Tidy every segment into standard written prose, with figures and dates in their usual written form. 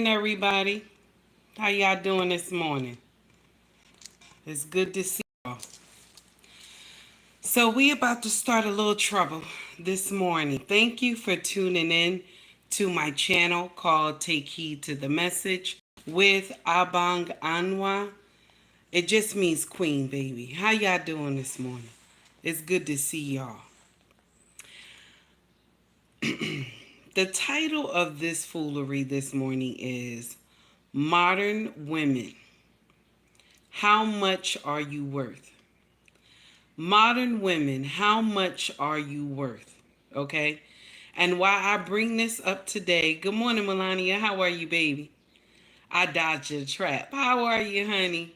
Everybody. How y'all doing this morning? It's good to see y'all. So we about to start a little trouble this morning. Thank you for tuning in to my channel called Take Heed to the Message with Abang Anwa. It just means queen, baby. How y'all doing this morning? It's good to see y'all. The title of this foolery this morning is Modern Women. How much are you worth? Modern women, how much are you worth? Okay. And why I bring this up today, good morning, Melania. How are you, baby? I dodged your trap. How are you, honey?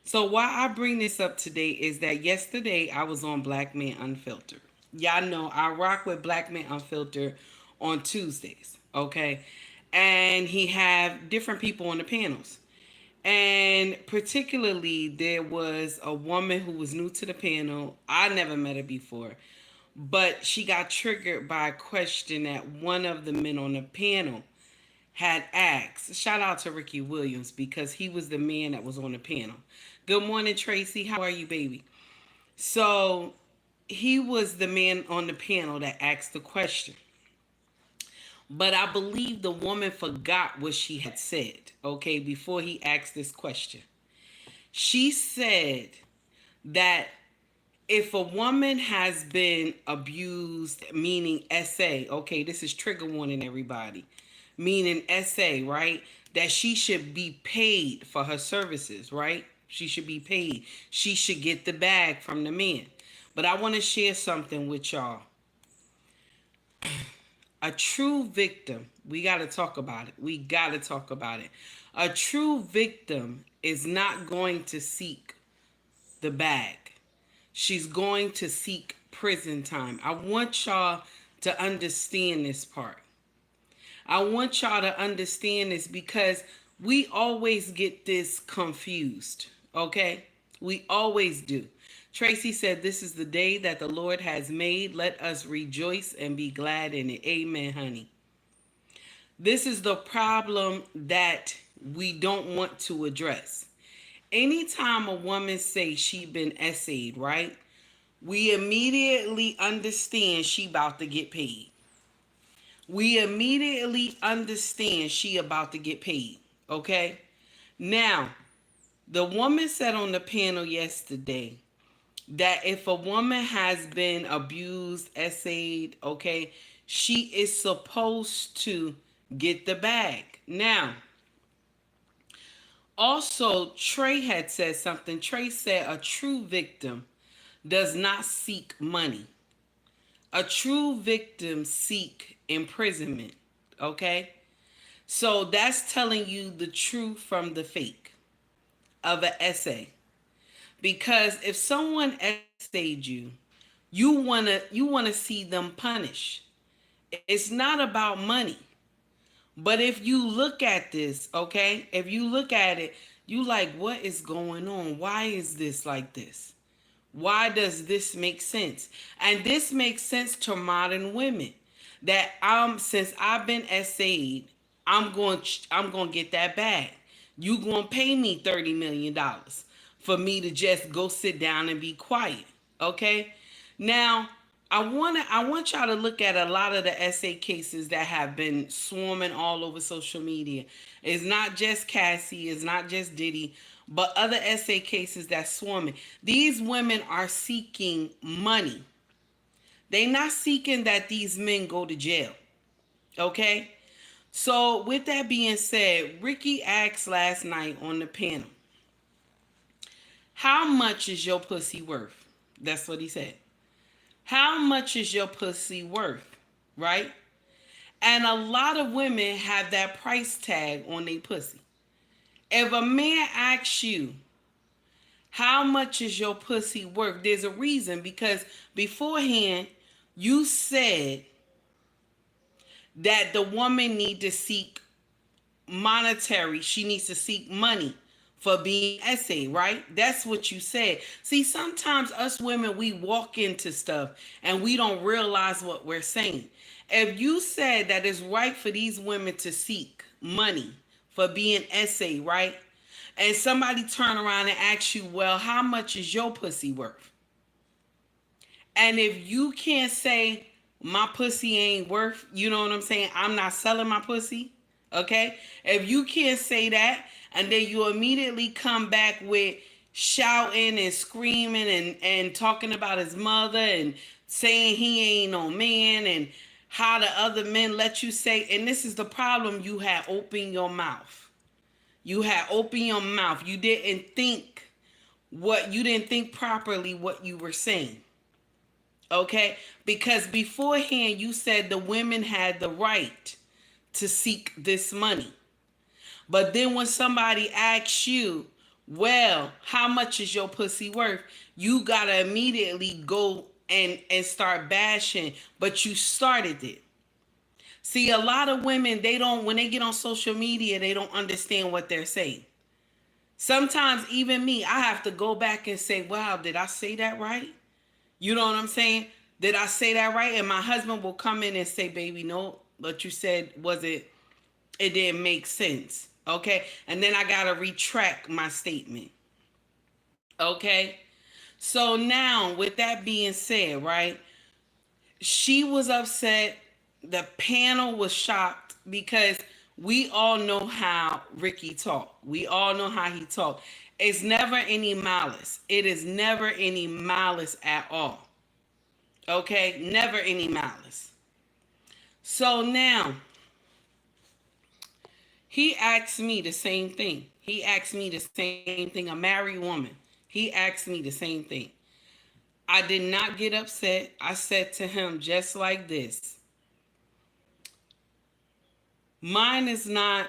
So why I bring this up today is that yesterday I was on Black Men Unfiltered. Y'all know I rock with Black Men Unfiltered on Tuesdays. Okay. And he have different people on the panels. And particularly, there was a woman who was new to the panel. I never met her before, but she got triggered by a question that one of the men on the panel had asked. Shout out to Ricky Williams because he was the man that was on the panel. Good morning, Tracy. How are you, baby? So he was the man on the panel that asked the question. But I believe the woman forgot what she had said, okay, before he asked this question. She said that if a woman has been abused, meaning SA, okay, this is trigger warning, everybody, meaning SA, right? That she should be paid for her services, right? She should be paid. She should get the bag from the man. But I want to share something with y'all. A true victim, we got to talk about it. We got to talk about it. A true victim is not going to seek the bag. She's going to seek prison time. I want y'all to understand this part. I want y'all to understand this because we always get this confused. Okay? We always do. Tracy said, "This is the day that the Lord has made. Let us rejoice and be glad in it." Amen, honey. This is the problem that we don't want to address. Anytime a woman says she been essayed, right? We immediately understand she about to get paid. We immediately understand she about to get paid. Okay? Now, the woman said on the panel yesterday that if a woman has been abused, essayed, okay, she is supposed to get the bag. Now, also, Trey had said something. Trey said a true victim does not seek money. A true victim seek imprisonment. Okay? So that's telling you the truth from the fake of an essay. Because if someone essayed you, you wanna see them punished. It's not about money. But if you look at this, okay, if you look at it, you like, what is going on? Why is this like this? Why does this make sense? And this makes sense to modern women. That since I've been essayed, I'm going to get that bag. You going to pay me $30 million for me to just go sit down and be quiet. Okay? Now, I want y'all to look at a lot of the essay cases that have been swarming all over social media. It's not just Cassie, it's not just Diddy, but other essay cases that's swarming. These women are seeking money. They not seeking that these men go to jail. Okay? So with that being said, Ricky asked last night on the panel, how much is your pussy worth? That's what he said. How much is your pussy worth? Right? And a lot of women have that price tag on their pussy. If a man asks you, how much is your pussy worth? There's a reason, because beforehand you said that the woman need to seek monetary, she needs to seek money for being essay, right? That's what you said. See, sometimes us women, we walk into stuff and we don't realize what we're saying. If you said that it's right for these women to seek money for being essayed, right? And somebody turn around and ask you, well, how much is your pussy worth? And if you can't say my pussy ain't worth, you know what I'm saying? I'm not selling my pussy. Okay? If you can't say that, and then you immediately come back with shouting and screaming and talking about his mother and saying he ain't no man and how the other men let you say, and this is the problem, you had opened your mouth. You had opened your mouth. You didn't think properly what you were saying. Okay? Because beforehand you said the women had the right to seek this money. But then when somebody asks you, well, how much is your pussy worth? You gotta immediately go and start bashing, but you started it. See, a lot of women, they don't, when they get on social media, they don't understand what they're saying. Sometimes even me, I have to go back and say, wow, did I say that right? You know what I'm saying? Did I say that right? And my husband will come in and say, baby, no, what you said it didn't make sense. Okay? And then I got to retract my statement. Okay? So now, with that being said, right? She was upset. The panel was shocked because we all know how Ricky talked. We all know how he talked. It's never any malice. It is never any malice at all. Okay? Never any malice. So now, he asked me the same thing. He asked me the same thing. A married woman. He asked me the same thing. I did not get upset. I said to him just like this. Mine is not,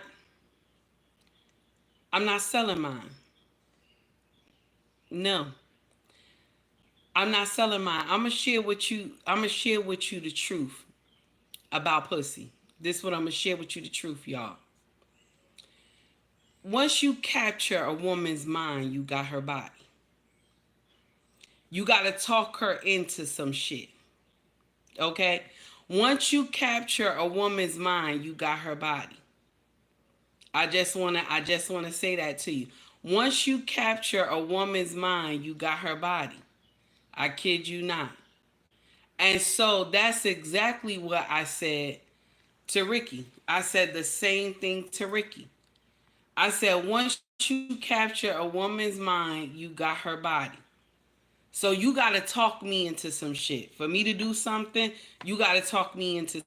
I'm not selling mine. No. I'm not selling mine. I'm gonna share with you the truth about pussy. This is what I'm gonna share with you the truth, y'all. Once you capture a woman's mind, you got her body. You gotta talk her into some shit. Okay? Once you capture a woman's mind, you got her body. I just wanna say that to you. Once you capture a woman's mind, you got her body. I kid you not. And so that's exactly what I said to Ricky. I said the same thing to Ricky. I said, once you capture a woman's mind, you got her body. So you got to talk me into some shit. For me to do something, you got to talk me into.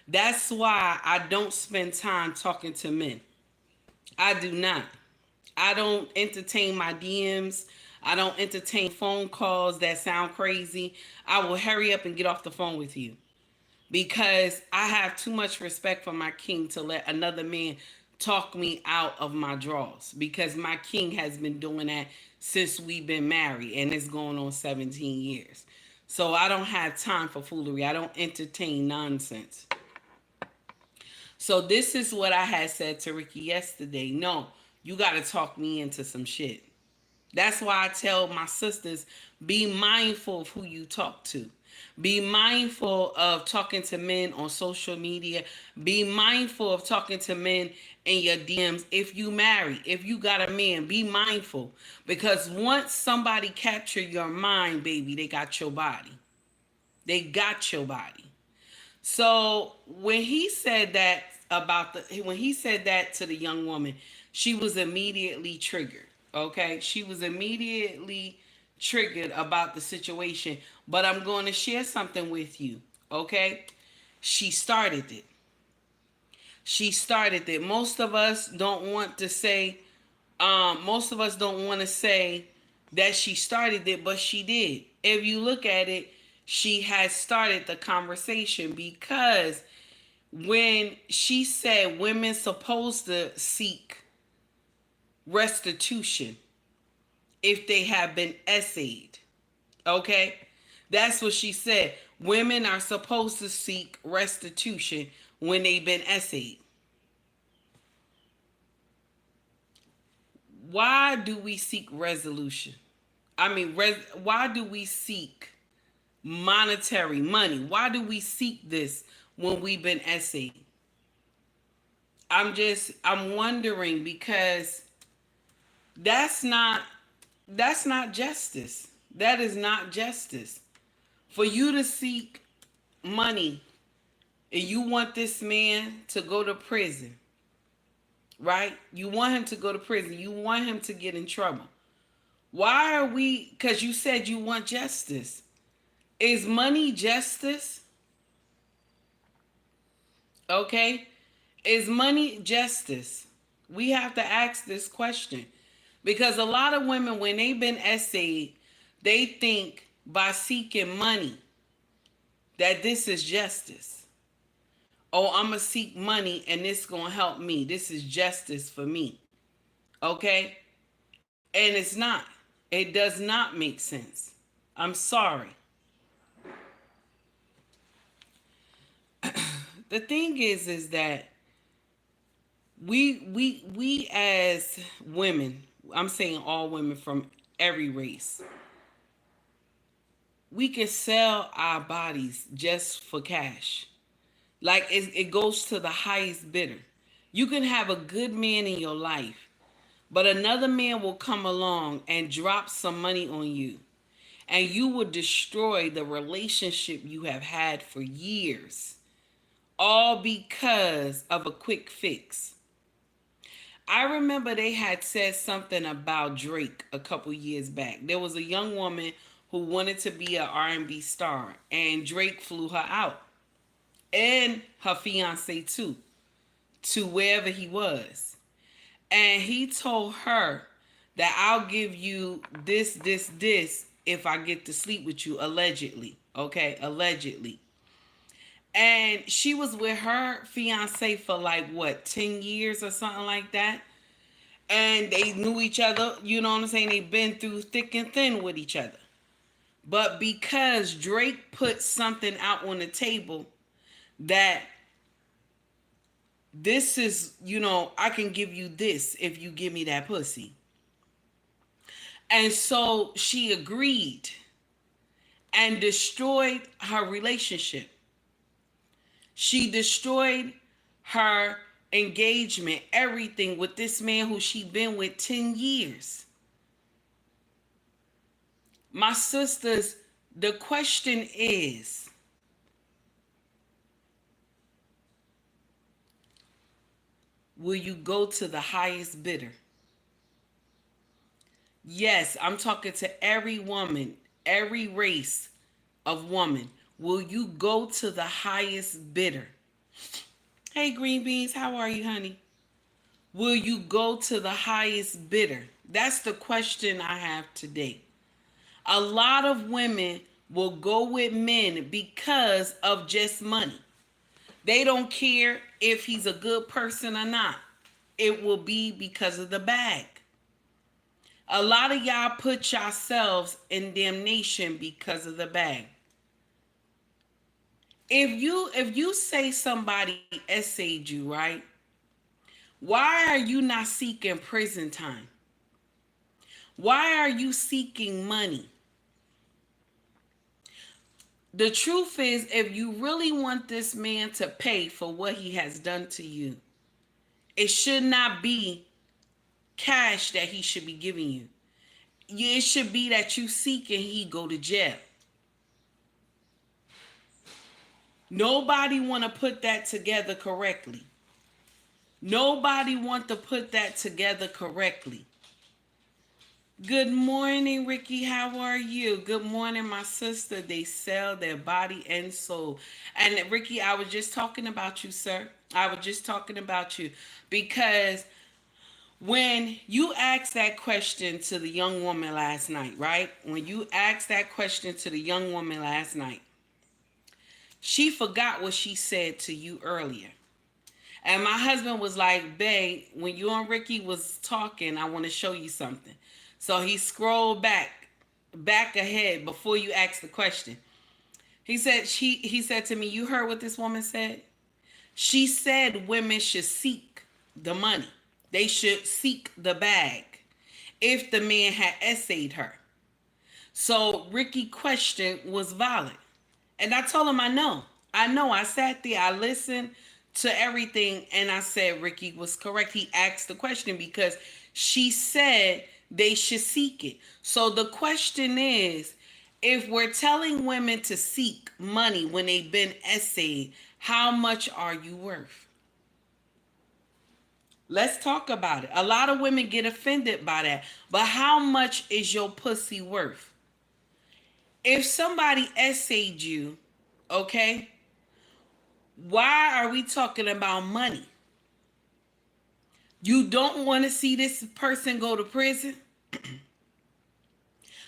That's why I don't spend time talking to men. I do not. I don't entertain my DMs. I don't entertain phone calls that sound crazy. I will hurry up and get off the phone with you because I have too much respect for my king to let another man talk me out of my drawers, because my king has been doing that since we've been married and it's going on 17 years. So I don't have time for foolery. I don't entertain nonsense. So this is what I had said to Ricky yesterday. No, you got to talk me into some shit. That's why I tell my sisters, be mindful of who you talk to. Be mindful of talking to men on social media. Be mindful of talking to men in your DMs. If you marry, if you got a man, be mindful. Because once somebody capture your mind, baby, they got your body. They got your body. So when he said that when he said that to the young woman, she was immediately triggered. Okay, she was immediately triggered about the situation. But I'm going to share something with you. Okay, she started it. She started it. Most of us don't want to say. Most of us don't want to say that she started it, but she did. If you look at it, she has started the conversation, because when she said women supposed to seek restitution if they have been essayed, okay, that's what she said. Women are supposed to seek restitution when they've been essayed. Why do we seek resolution? Why do we seek monetary money? Why do we seek this when we've been essayed? I'm wondering because that's not that's not justice. That is not justice. For you to seek money and you want this man to go to prison, right? You want him to go to prison. You want him to get in trouble. Why are we, because you said you want justice. Is money justice? Okay? Is money justice? We have to ask this question. Because a lot of women, when they've been essayed, they think by seeking money that this is justice. Oh, I'm going to seek money and this going to help me. This is justice for me. Okay? And it's not. It does not make sense. I'm sorry. The thing is that we as women, I'm saying all women from every race, we can sell our bodies just for cash. Like it goes to the highest bidder. You can have a good man in your life, but another man will come along and drop some money on you, and you will destroy the relationship you have had for years, all because of a quick fix. I remember they had said something about Drake a couple years back. There was a young woman who wanted to be an R&B star, and Drake flew her out, and her fiance too, to wherever he was. And he told her that I'll give you this if I get to sleep with you, allegedly. Okay, allegedly. And she was with her fiance for like what, 10 years or something like that. And they knew each other, you know what I'm saying? They've been through thick and thin with each other. But because Drake put something out on the table that this is, I can give you this if you give me that pussy. And so she agreed and destroyed her relationship. She destroyed her engagement, everything with this man who she'd been with 10 years. My sisters, the question is, will you go to the highest bidder? Yes, I'm talking to every woman, every race of woman. Will you go to the highest bidder? Hey, Green Beans, how are you, honey? Will you go to the highest bidder? That's the question I have today. A lot of women will go with men because of just money. They don't care if he's a good person or not. It will be because of the bag. A lot of y'all put yourselves in damnation because of the bag. If you say somebody essayed you, right? Why are you not seeking prison time? Why are you seeking money? The truth is, if you really want this man to pay for what he has done to you, it should not be cash that he should be giving you. It should be that you seek and he go to jail. Nobody want to put that together correctly. Nobody want to put that together correctly. Good morning, Ricky. How are you? Good morning, my sister. They sell their body and soul. And Ricky, I was just talking about you, sir. I was just talking about you because when you asked that question to the young woman last night, right? When you asked that question to the young woman last night, she forgot what she said to you earlier. And my husband was like, babe, when you and Ricky was talking, I want to show you something. So he scrolled back ahead before you asked the question. He said to me, you heard what this woman said? She said women should seek the money. They should seek the bag if the man had essayed her. So Ricky's question was valid. And I told him I know. I sat there, I listened to everything. And I said Ricky was correct. He asked the question because she said they should seek it. So the question is, if we're telling women to seek money when they've been essayed, how much are you worth? Let's talk about it. A lot of women get offended by that. But how much is your pussy worth? If somebody essayed you, okay, why are we talking about money? You don't want to see this person go to prison?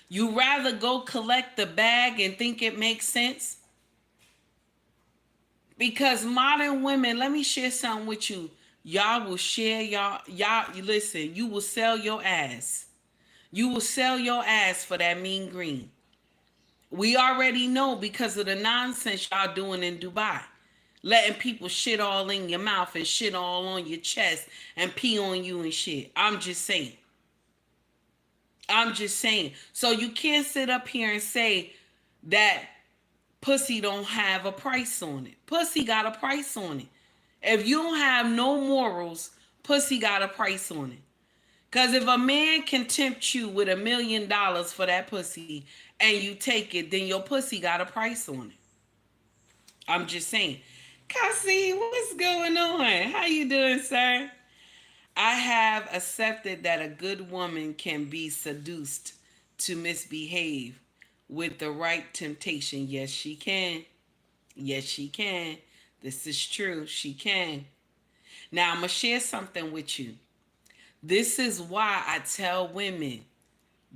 You rather go collect the bag and think it makes sense? Because modern women, let me share something with you. Y'all will share y'all listen, you will sell your ass. You will sell your ass for that mean green. We already know because of the nonsense y'all doing in Dubai. Letting people shit all in your mouth and shit all on your chest and pee on you and shit. I'm just saying. I'm just saying. So you can't sit up here and say that pussy don't have a price on it. Pussy got a price on it. If you don't have no morals, pussy got a price on it. Because if a man can tempt you with $1,000,000 for that pussy and you take it, then your pussy got a price on it. I'm just saying. Cassie, what's going on? How you doing, sir? I have accepted that a good woman can be seduced to misbehave with the right temptation. Yes, she can. Yes, she can. This is true. She can. Now, I'm going to share something with you. This is why I tell women,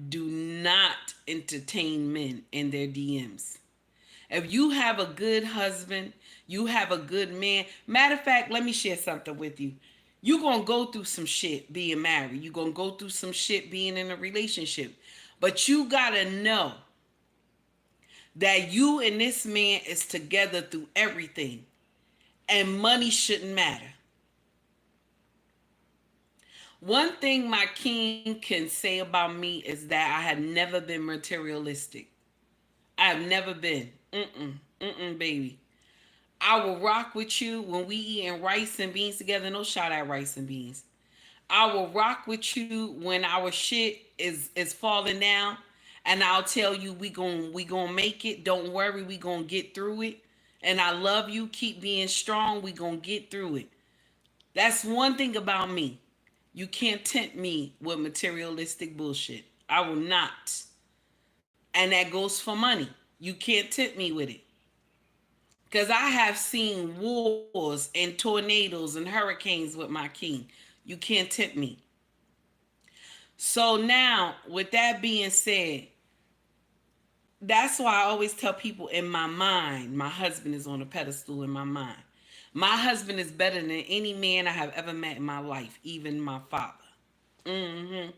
do not entertain men in their DMs. If you have a good husband, you have a good man. Matter of fact, let me share something with you. You're going to go through some shit being married. You're going to go through some shit being in a relationship. But you got to know that you and this man is together through everything. And money shouldn't matter. One thing my king can say about me is that I have never been materialistic. I have never been. Baby. I will rock with you when we eating rice and beans together. No shot at rice and beans. I will rock with you when our shit is falling down, and I'll tell you we gonna make it. Don't worry, we gonna get through it. And I love you. Keep being strong. We gonna get through it. That's one thing about me. You can't tempt me with materialistic bullshit. I will not. And that goes for money. You can't tempt me with it. Because I have seen wars and tornadoes and hurricanes with my king. You can't tempt me. So now, with that being said, that's why I always tell people in my mind, my husband is on a pedestal in my mind. My husband is better than any man I have ever met in my life, even my father. Mm-hmm.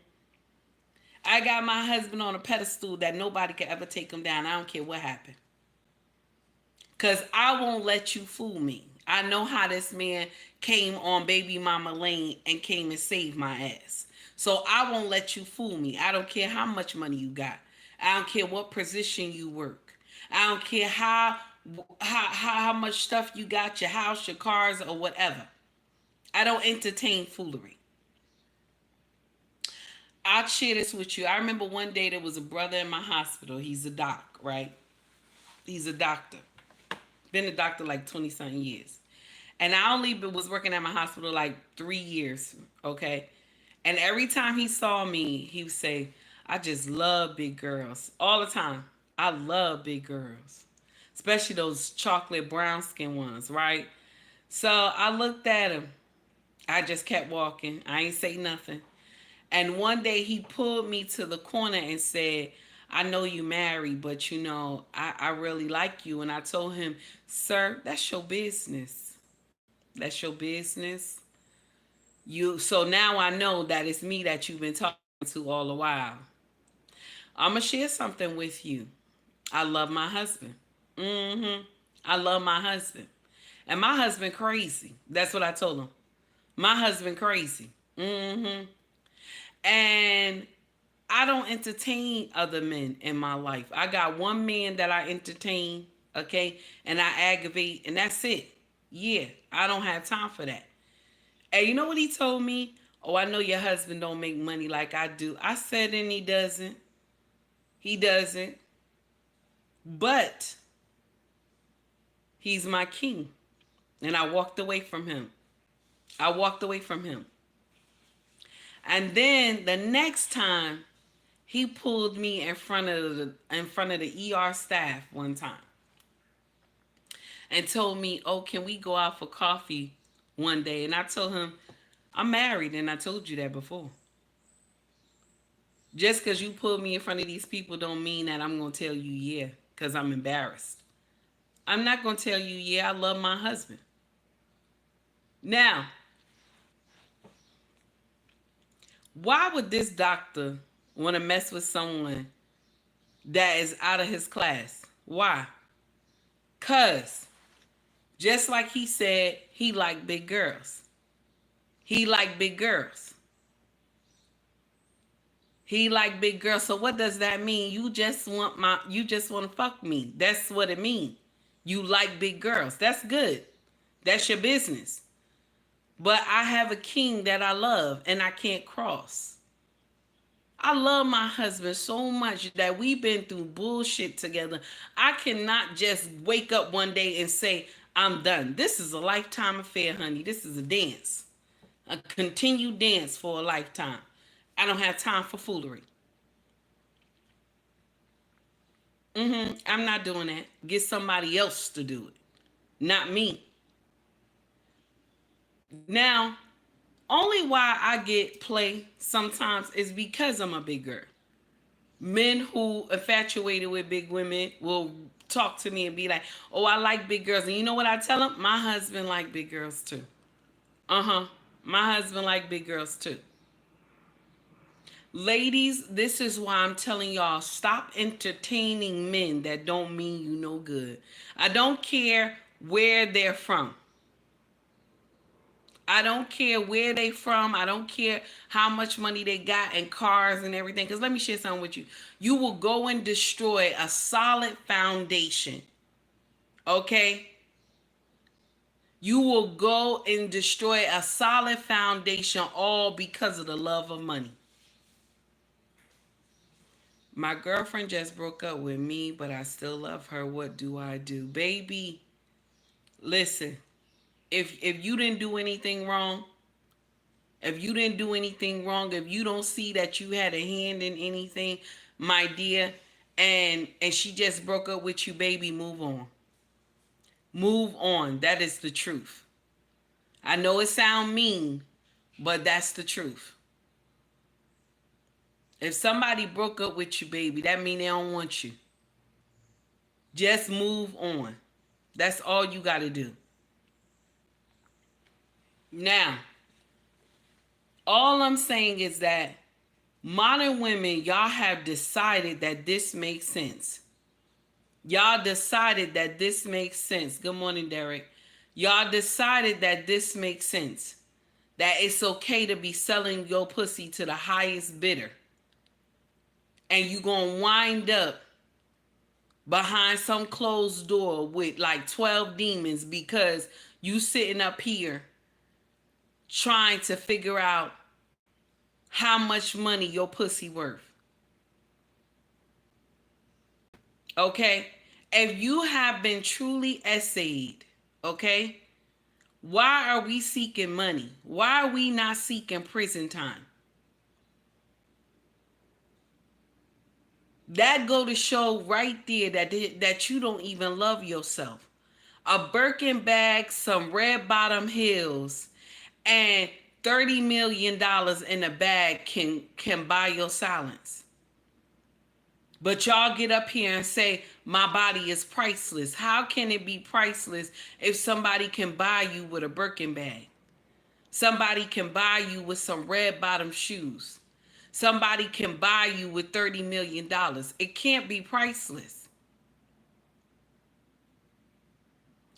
I got my husband on a pedestal that nobody can ever take him down. I don't care what happened. Because I won't let you fool me. I know how this man came on baby mama lane and came and saved my ass. So I won't let you fool me. I don't care how much money you got. I don't care what position you work. I don't care how much stuff you got, your house, your cars, or whatever. I don't entertain foolery. I'll share this with you. I remember one day there was a brother in my hospital. He's a doc, right? He's a doctor. Been a doctor like 20 something years. And I only was working at my hospital like 3 years, okay? And every time he saw me, he would say, I just love big girls. All the time. I love big girls. Especially those chocolate brown skin ones, right? So I looked at him. I just kept walking. I ain't say nothing. And one day he pulled me to the corner and said, I know you married, but you know, I really like you. And I told him, sir, that's your business. That's your business. So now I know that it's me that you've been talking to all the while. I'm gonna share something with you. I love my husband. I love my husband. And my husband crazy. That's what I told him. My husband crazy. And I don't entertain other men in my life. I got one man that I entertain, okay, and I aggravate, and that's it. Yeah, I don't have time for that. And you know what he told me? Oh, I know your husband don't make money like I do. I said, and he doesn't. He doesn't. But he's my king. And I walked away from him. I walked away from him. And then the next time he pulled me in front of the ER staff one time and told me, "Oh, can we go out for coffee one day?" And I told him, "I'm married, and I told you that before. Just because you pulled me in front of these people don't mean that I'm going to tell you yeah, because I'm embarrassed. I'm not going to tell you yeah, I love my husband." Now, why would this doctor want to mess with someone that is out of his class? Why? Because just like he said, he liked big girls. He liked big girls. He like big girls. So what does that mean? You just want to fuck me. That's what it means. You like big girls. That's good. That's your business. But I have a king that I love and I can't cross. I love my husband so much that we've been through bullshit together. I cannot just wake up one day and say, I'm done. This is a lifetime affair, honey. This is a dance. A continued dance for a lifetime. I don't have time for foolery. I'm not doing that. Get somebody else to do it, not me. Now, only why I get play sometimes is because I'm a big girl. Men who infatuated with big women will talk to me and be like, "Oh, I like big girls." And you know what I tell them? My husband like big girls too. Uh-huh. My husband like big girls too. Ladies, this is why I'm telling y'all, stop entertaining men that don't mean you no good. I don't care where they're from. I don't care where they from. I don't care how much money they got and cars and everything. Because let me share something with you. You will go and destroy a solid foundation. Okay? You will go and destroy a solid foundation all because of the love of money. My girlfriend just broke up with me, but I still love her. What do I do? Baby, listen. If you didn't do anything wrong, if you didn't do anything wrong, if you don't see that you had a hand in anything, my dear, and she just broke up with you, baby, move on. Move on. That is the truth. I know it sounds mean, but that's the truth. If somebody broke up with you, baby, that means they don't want you. Just move on. That's all you got to do. Now, all I'm saying is that modern women, y'all have decided that this makes sense. Y'all decided that this makes sense. Good morning, Derek. Y'all decided that this makes sense. That it's okay to be selling your pussy to the highest bidder. And you gonna wind up behind some closed door with like 12 demons because you sitting up here trying to figure out how much money your pussy worth. Okay? If you have been truly essayed, okay? Why are we seeking money? Why are we not seeking prison time? That go to show right there that you don't even love yourself. A Birkin bag, some red bottom heels, and $30 million in a bag can buy your silence. But y'all get up here and say my body is priceless. How can it be priceless if somebody can buy you with a Birkin bag? Somebody can buy you with some red bottom shoes. Somebody can buy you with $30 million. It can't be priceless.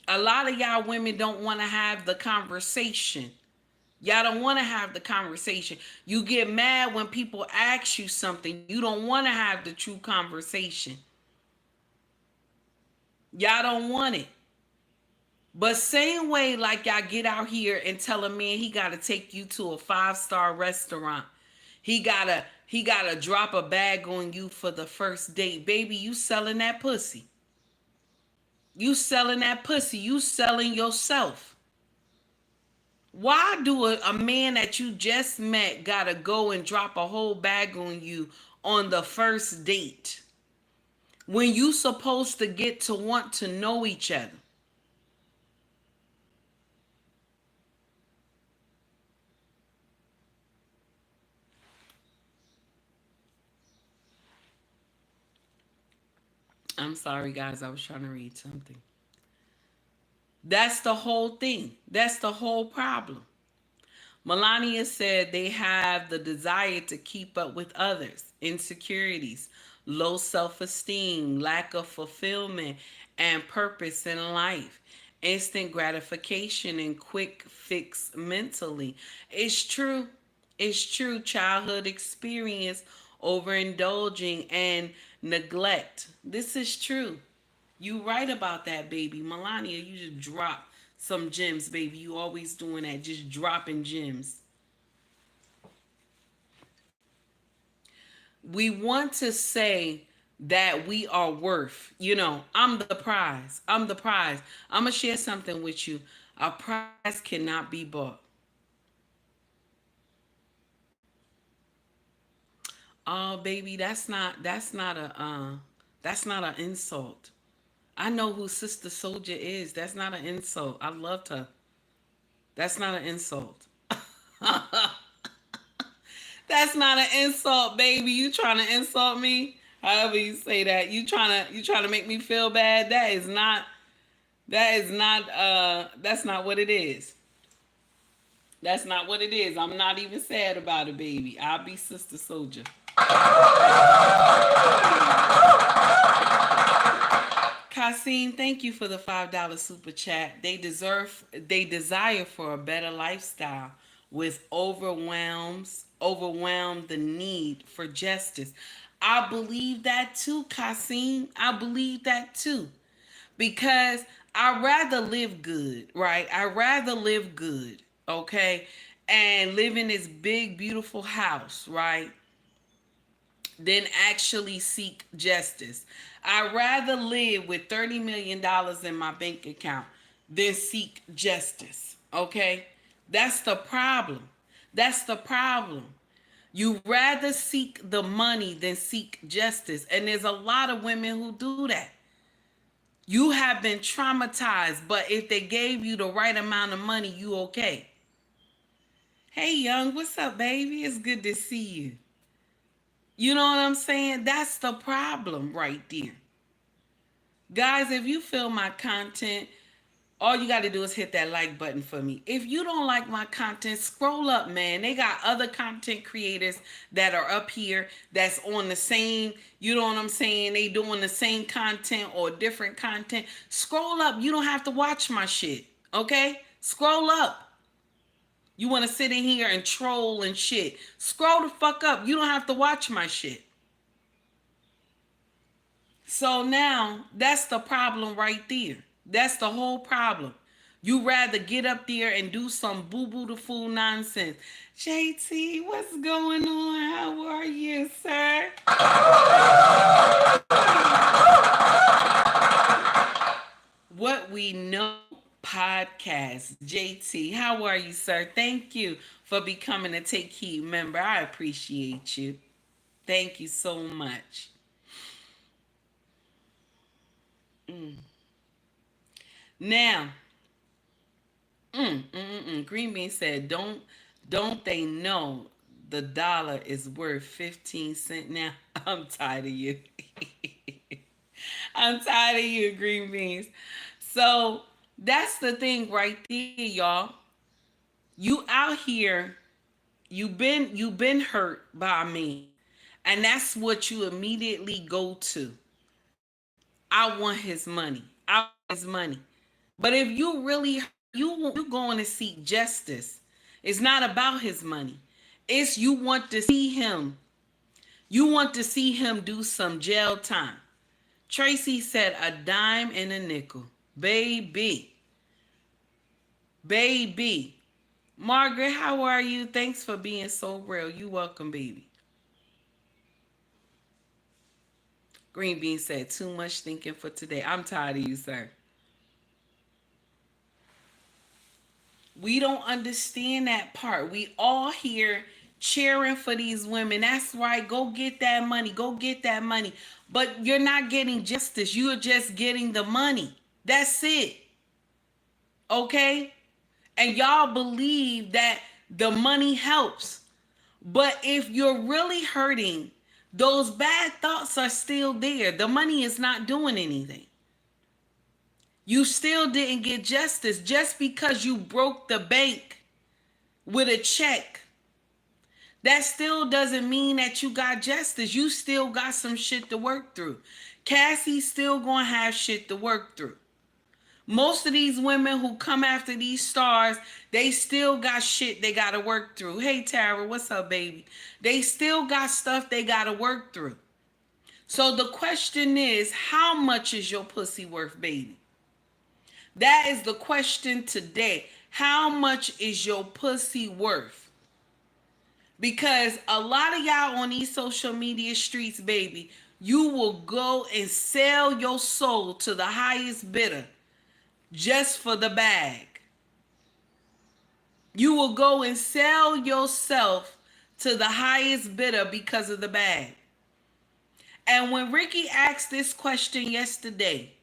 A lot of y'all women don't want to have the conversation. Y'all don't want to have the conversation. You get mad when people ask you something. You don't want to have the true conversation. Y'all don't want it. But same way, like y'all get out here and tell a man he gotta take you to a 5-star restaurant. He gotta drop a bag on you for the first date. Baby, you selling that pussy. You selling that pussy. You selling yourself. Why do a man that you just met gotta go and drop a whole bag on you on the first date when you supposed to get to want to know each other? I'm sorry, guys. I was trying to read something. That's the whole thing. That's the whole problem. Melania said they have the desire to keep up with others, insecurities, low self esteem, lack of fulfillment and purpose in life, instant gratification, and quick fix mentally. It's true. It's true. Childhood experience, overindulging, and neglect. This is true. You right about that, baby. Melania, you just drop some gems, baby. You always doing that, just dropping gems. We want to say that we are worth, I'm the prize. I'm the prize. I'm going to share something with you. A prize cannot be bought. Oh, baby, that's not an insult. I know who Sister Soldier is. That's not an insult. I loved her. That's not an insult. That's not an insult, baby. You trying to insult me? However you say that. You trying to make me feel bad? That's not what it is. That's not what it is. I'm not even sad about it, baby. I'll be Sister Soldier. Kasim, thank you for the $5 super chat. They desire for a better lifestyle with overwhelm the need for justice. I believe that too, Kasim. I believe that too. Because I rather live good, right? I rather live good, okay? And live in this big, beautiful house, right? Than actually seek justice. I'd rather live with $30 million in my bank account than seek justice. Okay? That's the problem. That's the problem. You rather seek the money than seek justice. And there's a lot of women who do that. You have been traumatized, but if they gave you the right amount of money, you okay. Hey, young, what's up, baby? It's good to see you. You know what I'm saying? That's the problem right there. Guys, if you feel my content, all you got to do is hit that like button for me. If you don't like my content, scroll up, man. They got other content creators that are up here that's on the same, you know what I'm saying? They doing the same content or different content. Scroll up. You don't have to watch my shit, okay? Scroll up. You want to sit in here and troll and shit. Scroll the fuck up. You don't have to watch my shit. So now that's the problem right there. That's the whole problem. You rather get up there and do some boo-boo the fool nonsense. JT, what's going on? How are you, sir? What We Know podcast. JT, how are you, sir? Thank you for becoming a Take Heed member. I appreciate you. Thank you so much. Now, Green Bean said, don't they know the dollar is worth 15 cents now? I'm tired of you. I'm tired of you, Green Beans. So that's the thing right there, y'all. You out here, you been hurt by me. And that's what you immediately go to. I want his money. I want his money. But if you really you going to seek justice, it's not about his money. It's you want to see him. You want to see him do some jail time. Tracy said a dime and a nickel. Baby. Baby. Margaret, how are you? Thanks for being so real. You welcome, baby. Green Bean said, too much thinking for today. I'm tired of you, sir. We don't understand that part. We all here cheering for these women. That's right. Go get that money. Go get that money. But you're not getting justice. You're just getting the money. That's it. Okay? And y'all believe that the money helps. But if you're really hurting, those bad thoughts are still there. The money is not doing anything. You still didn't get justice just because you broke the bank with a check. That still doesn't mean that you got justice. You still got some shit to work through. Cassie's still gonna have shit to work through. Most of these women who come after these stars, they still got shit they gotta work through. Hey Tara, what's up, baby? They still got stuff they gotta work through. So the question is, how much is your pussy worth, baby? That is the question today. How much is your pussy worth? Because a lot of y'all on these social media streets, baby, you will go and sell your soul to the highest bidder just for the bag. You will go and sell yourself to the highest bidder because of the bag. And when Ricky asked this question yesterday,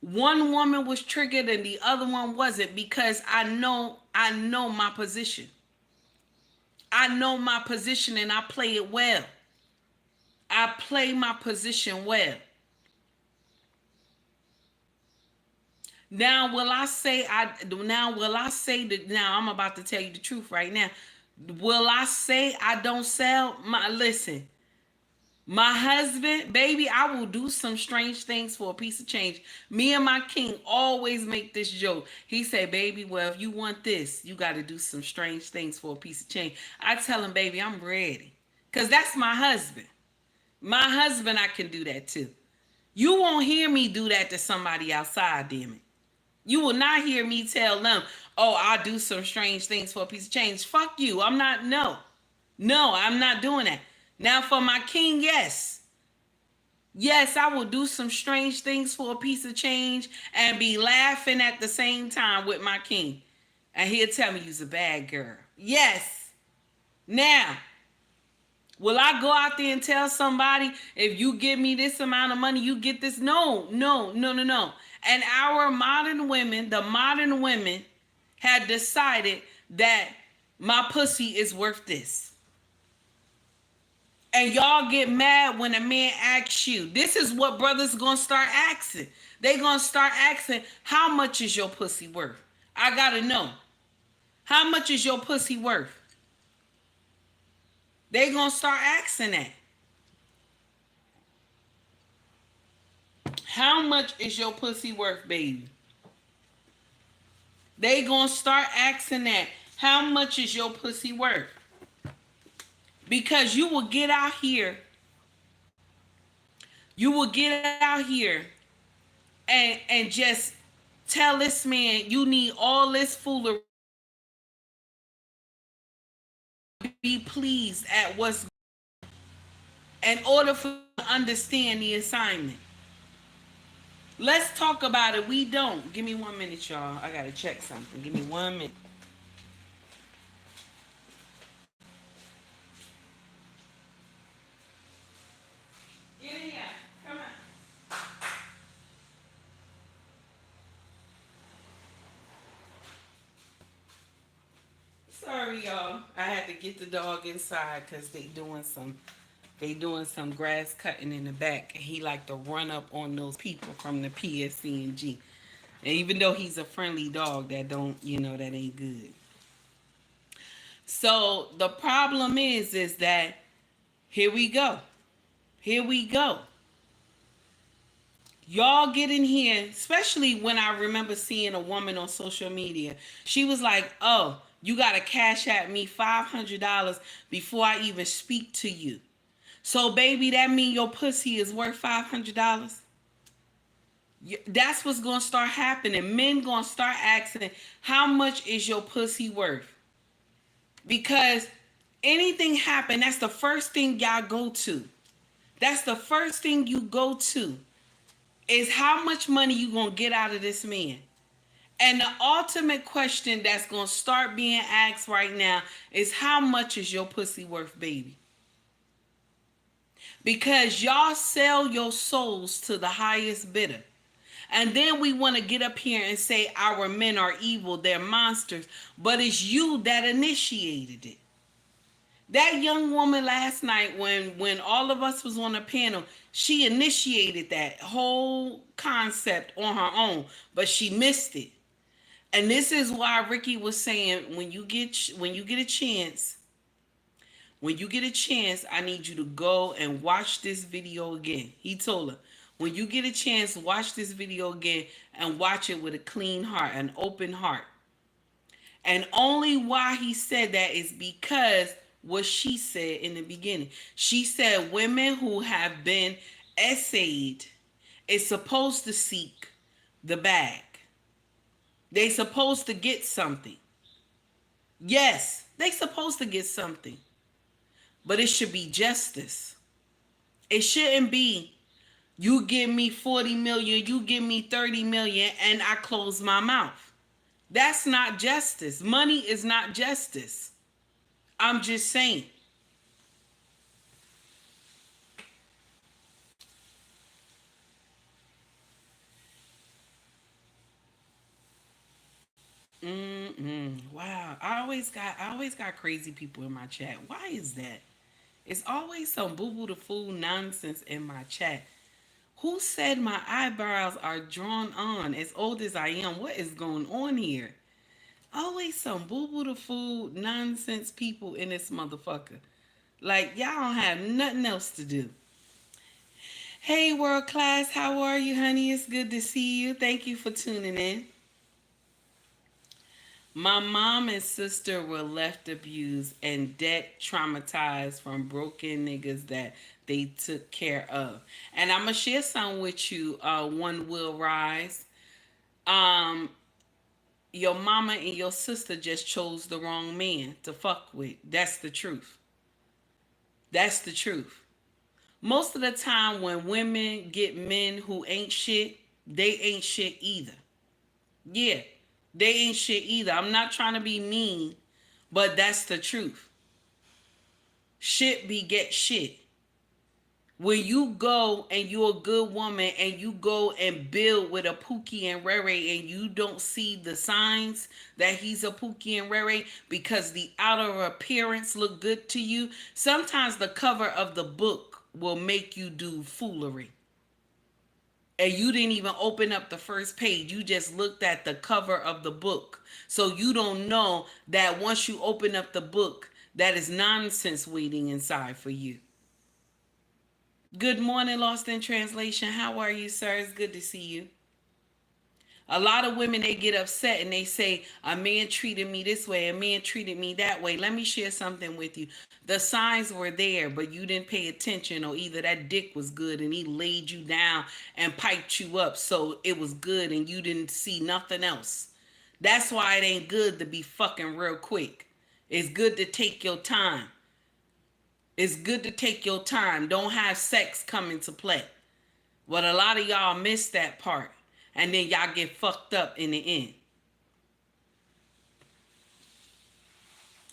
one woman was triggered and the other one wasn't, because I know my position. I know my position and I play it well. I play my position well. Now I'm about to tell you the truth right now. Will I say I don't sell? Listen. My husband, baby, I will do some strange things for a piece of change. Me and my king always make this joke. He said, baby, well, if you want this, you got to do some strange things for a piece of change. I tell him, baby, I'm ready. Because that's my husband. My husband, I can do that too. You won't hear me do that to somebody outside, damn it. You will not hear me tell them, oh, I'll do some strange things for a piece of change. Fuck you. I'm not doing that. Now for my king, yes. Yes, I will do some strange things for a piece of change and be laughing at the same time with my king. And he'll tell me you's a bad girl. Yes. Now, will I go out there and tell somebody, if you give me this amount of money, you get this? No. And our modern women, the modern women, had decided that my pussy is worth this. And y'all get mad when a man asks you. This is what brothers gonna start asking. They gonna start asking, how much is your pussy worth? I gotta know. How much is your pussy worth? They gonna start asking that. How much is your pussy worth, baby? They gonna start asking that. How much is your pussy worth? Because you will get out here. You will get out here and just tell this man you need all this foolery to be pleased at what's in order for you to understand the assignment. Let's talk about it. We don't. Give me 1 minute, y'all. I gotta check something. Give me 1 minute. Get in here. Come on. Sorry, y'all. I had to get the dog inside because they doing some grass cutting in the back. And he like to run up on those people from the PSC&G. And even though he's a friendly dog, that ain't good. So the problem is that here we go. Y'all get in here, especially when I remember seeing a woman on social media. She was like, oh, you got to cash at me $500 before I even speak to you. So, baby, that mean your pussy is worth $500? That's what's gonna start happening. Men gonna start asking, how much is your pussy worth? Because anything happen, that's the first thing y'all go to. That's the first thing you go to, is how much money you gonna get out of this man. And the ultimate question that's gonna start being asked right now is, how much is your pussy worth, baby? Because y'all sell your souls to the highest bidder. And then we want to get up here and say our men are evil, they're monsters, but it's you that initiated it. That young woman last night, when all of us was on the panel, she initiated that whole concept on her own, but she missed it. And this is why Ricky was saying, when you get a chance, when you get a chance, I need you to go and watch this video again. He told her, when you get a chance, watch this video again and watch it with a clean heart, an open heart. And only why he said that is because what she said in the beginning. She said women who have been essayed is supposed to seek the bag. They supposed to get something. Yes, they supposed to get something. But it should be justice. It shouldn't be, you give me 40 million, you give me 30 million, and I close my mouth. That's not justice. Money is not justice. I'm just saying. Wow. I always got crazy people in my chat. Why is that? It's always some boo boo the fool nonsense in my chat. Who said my eyebrows are drawn on as old as I am? What is going on here? Always some boo boo the fool nonsense people in this motherfucker. Like, y'all don't have nothing else to do. Hey, world class, how are you, honey? It's good to see you. Thank you for tuning in. My mom and sister were left abused and debt traumatized from broken niggas that they took care of. And I'm gonna share some with you. One will rise. Um, your mama and your sister just chose the wrong man to fuck with. That's the truth. That's the truth. Most of the time when women get men who ain't shit, they ain't shit either. Yeah, they ain't shit either. I'm not trying to be mean, but that's the truth. Shit beget shit. When you go and you're a good woman and you go and build with a Pookie and Rere and you don't see the signs that he's a Pookie and Rere because the outer appearance look good to you, sometimes the cover of the book will make you do foolery. And you didn't even open up the first page. You just looked at the cover of the book. So you don't know that once you open up the book, that is nonsense waiting inside for you. Good morning, Lost in Translation. How are you, sir? It's good to see you. A lot of women, they get upset and they say, a man treated me this way, a man treated me that way. Let me share something with you. The signs were there, but you didn't pay attention, or either that dick was good and he laid you down and piped you up so it was good and you didn't see nothing else. That's why it ain't good to be fucking real quick. It's good to take your time. It's good to take your time. Don't have sex come into play. But a lot of y'all miss that part. And then y'all get fucked up in the end.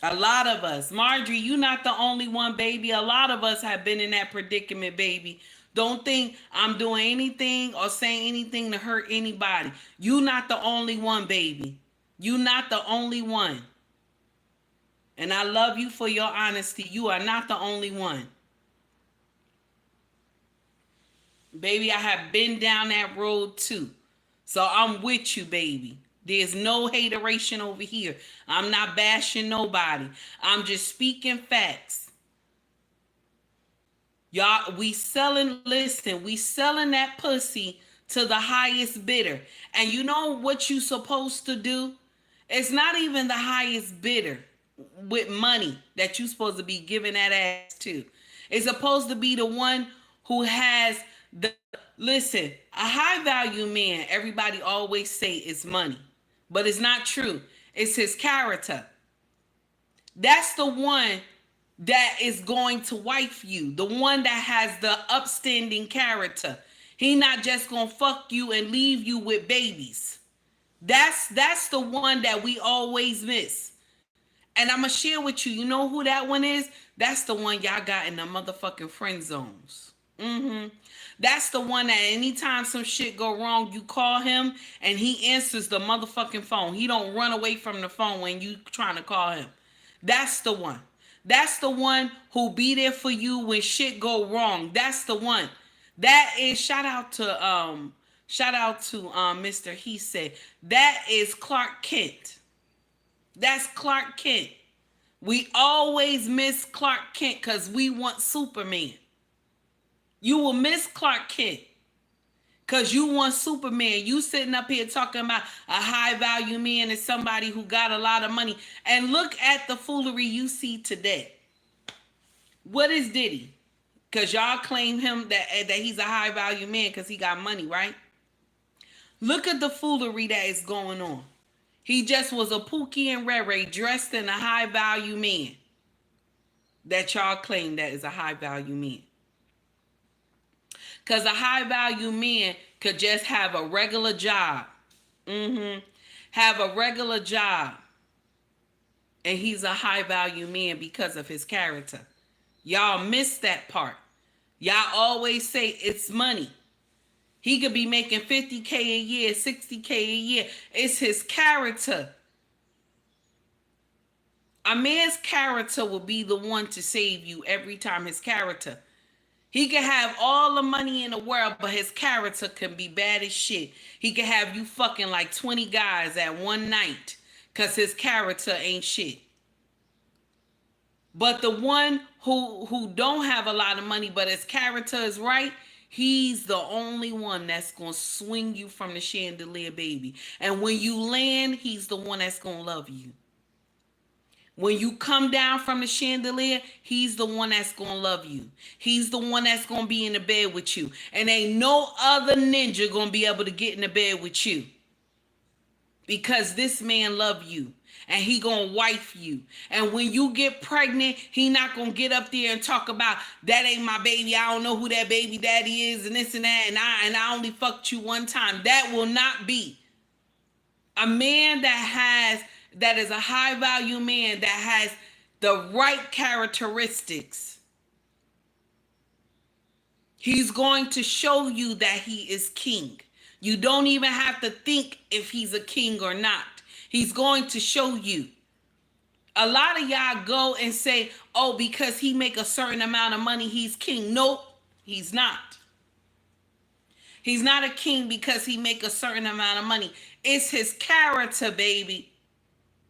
A lot of us. Marjorie, you not the only one, baby. A lot of us have been in that predicament, baby. Don't think I'm doing anything or saying anything to hurt anybody. You not the only one, baby. You not the only one. And I love you for your honesty. You are not the only one. Baby, I have been down that road too. So I'm with you, baby. There's no hateration over here. I'm not bashing nobody. I'm just speaking facts. Y'all, we selling that pussy to the highest bidder. And you know what you supposed to do? It's not even the highest bidder with money that you supposed to be giving that ass to. It's supposed to be the one who has the Listen, a high value man, everybody always say is money, but it's not true. It's his character. That's the one that is going to wife you, the one that has the upstanding character. He not just gonna fuck you and leave you with babies. That's the one that we always miss. And I'm gonna share with you. You know who that one is? That's the one y'all got in the motherfucking friend zones. That's the one that anytime some shit go wrong, you call him and he answers the motherfucking phone. He don't run away from the phone when you trying to call him. That's the one. That's the one who be there for you when shit go wrong. That's the one. That is shout out to Mr. He said. That is Clark Kent. That's Clark Kent. We always miss Clark Kent because we want Superman. You will miss Clark Kent because you want Superman. You sitting up here talking about a high value man is somebody who got a lot of money. And look at the foolery you see today. What is Diddy? Because y'all claim him that he's a high value man because he got money, right? Look at the foolery that is going on. He just was a Pookie and Rere dressed in a high value man that y'all claim that is a high value man. Because a high value man could just have a regular job. Have a regular job. And he's a high value man because of his character. Y'all miss that part. Y'all always say it's money. He could be making 50K a year, 60K a year. It's his character. A man's character will be the one to save you every time. His character. He can have all the money in the world, but his character can be bad as shit. He can have you fucking like 20 guys at one night because his character ain't shit. But the one who don't have a lot of money, but his character is right, he's the only one that's going to swing you from the chandelier, baby. And when you land, he's the one that's going to love you. When you come down from the chandelier, he's the one that's going to love you. He's the one that's going to be in the bed with you. And ain't no other ninja going to be able to get in the bed with you. Because this man love you. And he going to wife you. And when you get pregnant, he not going to get up there and talk about, that ain't my baby. I don't know who that baby daddy is and this and that. And I only fucked you one time. That will not be. A man that is a high value man that has the right characteristics. He's going to show you that he is king. You don't even have to think if he's a king or not. He's going to show you. A lot of y'all go and say, oh, because he make a certain amount of money, he's king. Nope, he's not. He's not a king because he make a certain amount of money. It's his character, baby.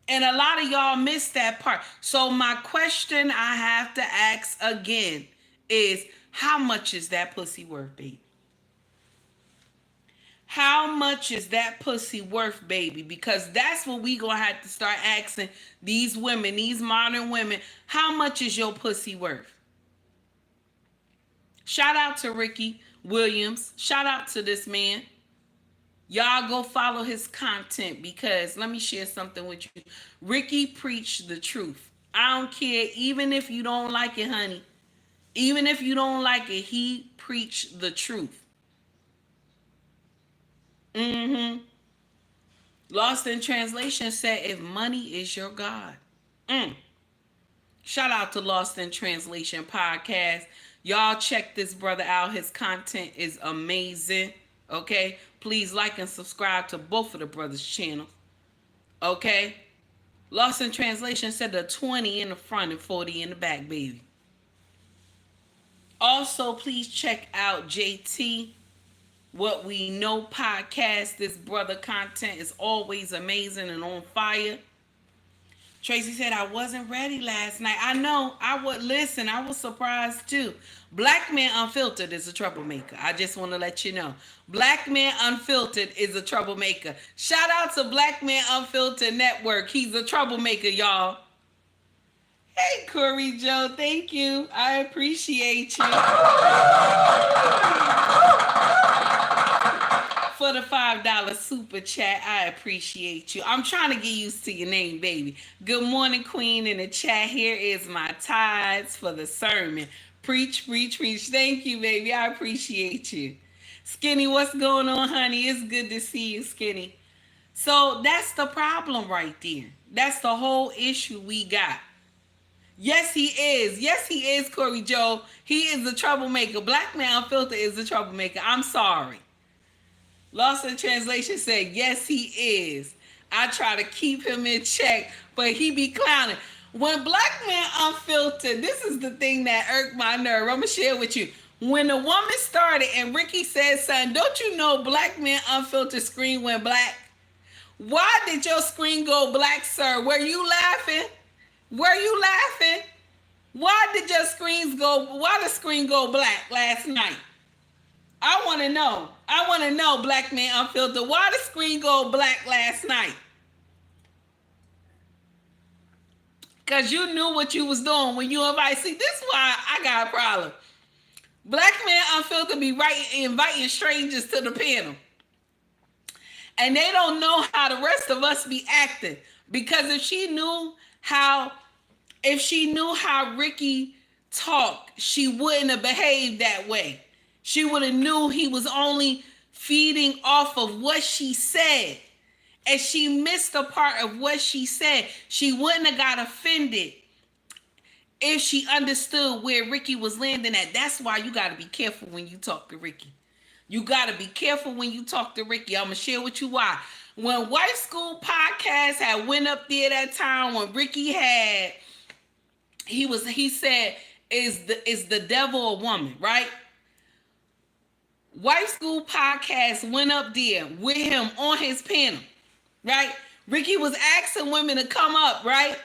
And a lot of y'all miss that part. So my question I have to ask again is, how much is that pussy worth, baby? How much is that pussy worth, baby? Because that's what we gonna have to start asking these women, these modern women. How much is your pussy worth? Shout out to Ricky Williams. Shout out to this man. Y'all go follow his content because let me share something with you. Ricky preached the truth. I don't care, even if you don't like it, honey. Even if you don't like it, he preached the truth. Lost in Translation said, if money is your God. Shout out to Lost in Translation podcast. Y'all check this brother out. His content is amazing. Okay? Please like and subscribe to both of the brothers' channels. Okay? Lost in Translation said the 20 in the front and 40 in the back, baby. Also, please check out JT What We Know podcast. This brother content is always amazing and on fire. Tracy said, I wasn't ready last night. I know. I was surprised too. Black Man Unfiltered is a troublemaker. I just want to let you know. Black Man Unfiltered is a troublemaker. Shout out to Black Man Unfiltered Network. He's a troublemaker, y'all. Hey, Corey Joe. Thank you. I appreciate you. for the $5 super chat. I appreciate you. I'm trying to get used to your name, baby. Good morning, Queen, in the chat. Here is my tithes for the sermon. Preach, preach, preach. Thank you, baby. I appreciate you. Skinny, what's going on, honey? It's good to see you, Skinny. So that's the problem right there. That's the whole issue we got. Yes, he is. Yes, he is, Corey Joe. He is a troublemaker. Black Man Unfiltered is a troublemaker. I'm sorry. Lost in Translation said, yes, he is. I try to keep him in check, but he be clowning. When Black Man Unfiltered, this is the thing that irked my nerve. I'm going to share with you. When the woman started and Ricky said something, don't you know Black Man Unfiltered screen went black? Why did your screen go black, sir? Were you laughing? Were you laughing? Why did your why the screen go black last night? I want to know. I want to know, Black Man Unfiltered. Why the screen go black last night? Because you knew what you was doing when you invited. See, this is why I got a problem. Black Man Unfiltered be inviting strangers to the panel. And they don't know how the rest of us be acting. Because if she knew how Ricky talked, she wouldn't have behaved that way. She would have knew he was only feeding off of what she said. And she missed a part of what she said. She wouldn't have got offended if she understood where Ricky was landing at. That's why you got to be careful when you talk to Ricky. You got to be careful when you talk to Ricky. I'm going to share with you why. When Wife School Podcast had went up there that time when Ricky had, he said, is the devil a woman, right? Wife School Podcast went up there with him on his panel, right? Ricky was asking women to come up, right?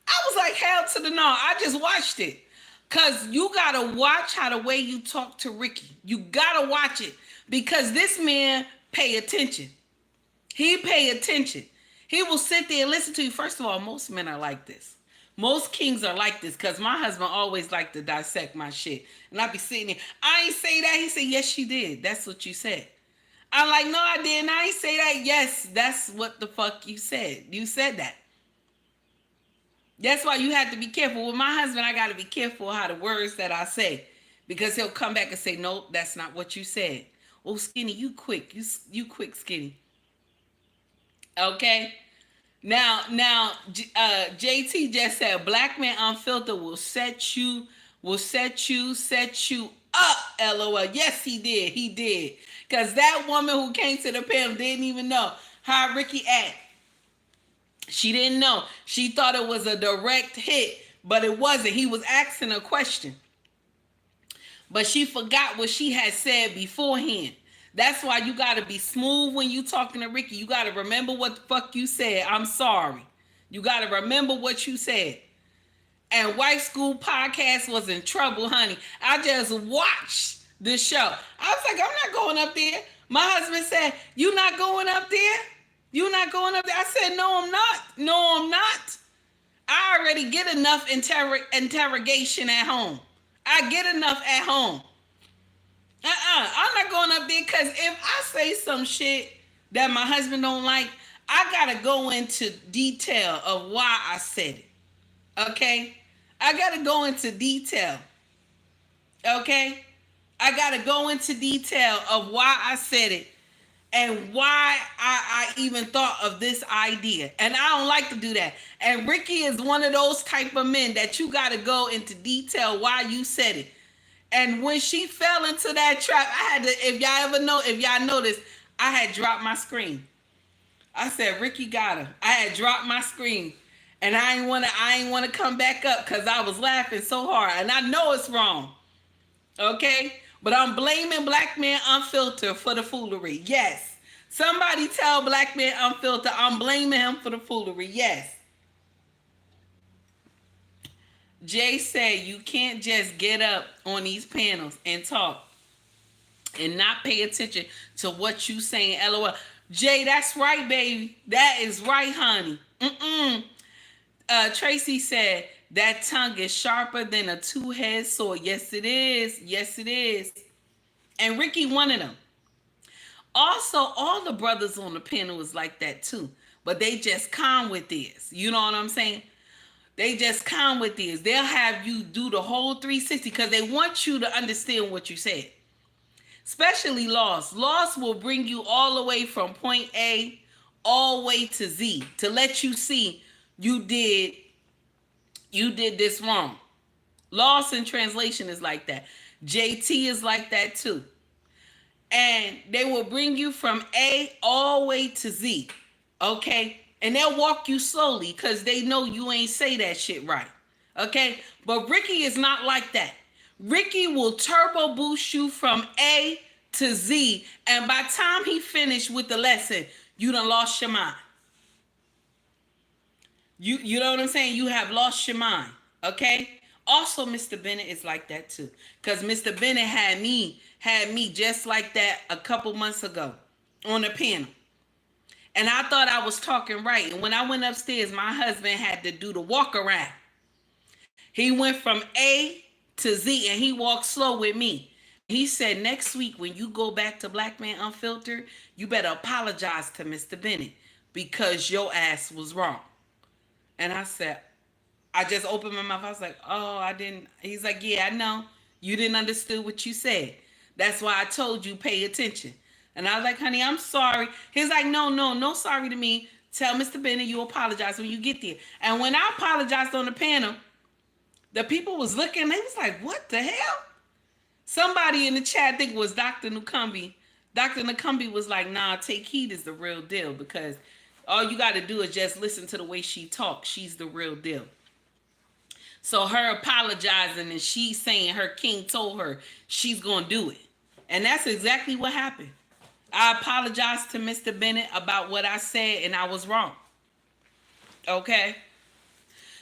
I was like, hell to the no. I just watched it. Because you got to watch how the way you talk to Ricky. You got to watch it. Because this man pay attention. He pay attention. He will sit there and listen to you. First of all, most men are like this. Most kings are like this because my husband always liked to dissect my shit. And I be sitting there, I ain't say that. He said, yes, she did. That's what you said. I'm like, no, I didn't. I ain't say that. Yes, that's what the fuck you said. You said that. That's why you have to be careful. With my husband, I got to be careful how the words that I say. Because he'll come back and say, no, that's not what you said. Oh, Skinny, you quick. You quick, Skinny. Okay? Now, JT just said, Black Man Unfiltered will set you up, LOL. Yes, he did. He did. Because that woman who came to the panel didn't even know how Ricky act. She didn't know. She thought it was a direct hit, but it wasn't. He was asking a question. But she forgot what she had said beforehand. That's why you got to be smooth when you talking to Ricky. You got to remember what the fuck you said. I'm sorry. You got to remember what you said. And Wife School Podcast was in trouble, honey. I just watched the show. I was like, I'm not going up there. My husband said, you not going up there? You not going up there? I said, no, I'm not. No, I'm not. I already get enough interrogation at home. I get enough at home. I'm not going up there because if I say some shit that my husband don't like, I got to go into detail of why I said it. Okay? I got to go into detail. Okay? I got to go into detail of why I said it and why I even thought of this idea. And I don't like to do that. And Ricky is one of those type of men that you got to go into detail why you said it. And when she fell into that trap, I had to, if y'all noticed, I had dropped my screen. I said, Ricky got her. I had dropped my screen. And I ain't want to come back up because I was laughing so hard. And I know it's wrong. Okay? But I'm blaming Black Man Unfiltered for the foolery. Yes. Somebody tell Black Man Unfiltered I'm blaming him for the foolery. Yes. Jay said you can't just get up on these panels and talk and not pay attention to what you saying. LOL. Jay, that's right, baby. That is right, honey. Tracy said that tongue is sharper than a two-headed sword. Yes, it is. Yes, it is. And Ricky one of them. Also, all the brothers on the panel is like that too, but they just calm with this. You know what I'm saying? They just calm with this. They'll have you do the whole 360 because they want you to understand what you said. Especially loss. Loss will bring you all the way from point A all the way to Z to let you see you did this wrong. Loss in translation is like that. JT is like that too. And they will bring you from A all the way to Z. Okay? And they'll walk you slowly because they know you ain't say that shit right. Okay? But Ricky is not like that. Ricky will turbo boost you from A to Z. And by the time he finished with the lesson, you done lost your mind. You know what I'm saying? You have lost your mind. Okay? Also, Mr. Bennett is like that too. Because Mr. Bennett had me just like that a couple months ago on the panel. And I thought I was talking right. And when I went upstairs, my husband had to do the walk around. He went from A to Z and he walked slow with me. He said, next week when you go back to Black Man Unfiltered, you better apologize to Mr. Bennett because your ass was wrong. And I said, I just opened my mouth. I was like, oh, I didn't. He's like, yeah, I know. You didn't understand what you said. That's why I told you pay attention. And I was like, honey, I'm sorry. He's like, no sorry to me. Tell Mr. Bennett you apologize when you get there. And when I apologized on the panel, the people was looking. They was like, what the hell? Somebody in the chat, I think it was Dr. Nukumbi. Dr. Nukumbi was like, nah, Take Heed is the real deal because all you got to do is just listen to the way she talks. She's the real deal. So her apologizing and she saying her king told her she's going to do it. And that's exactly what happened. I apologized to Mr. Bennett about what I said and I was wrong. Okay?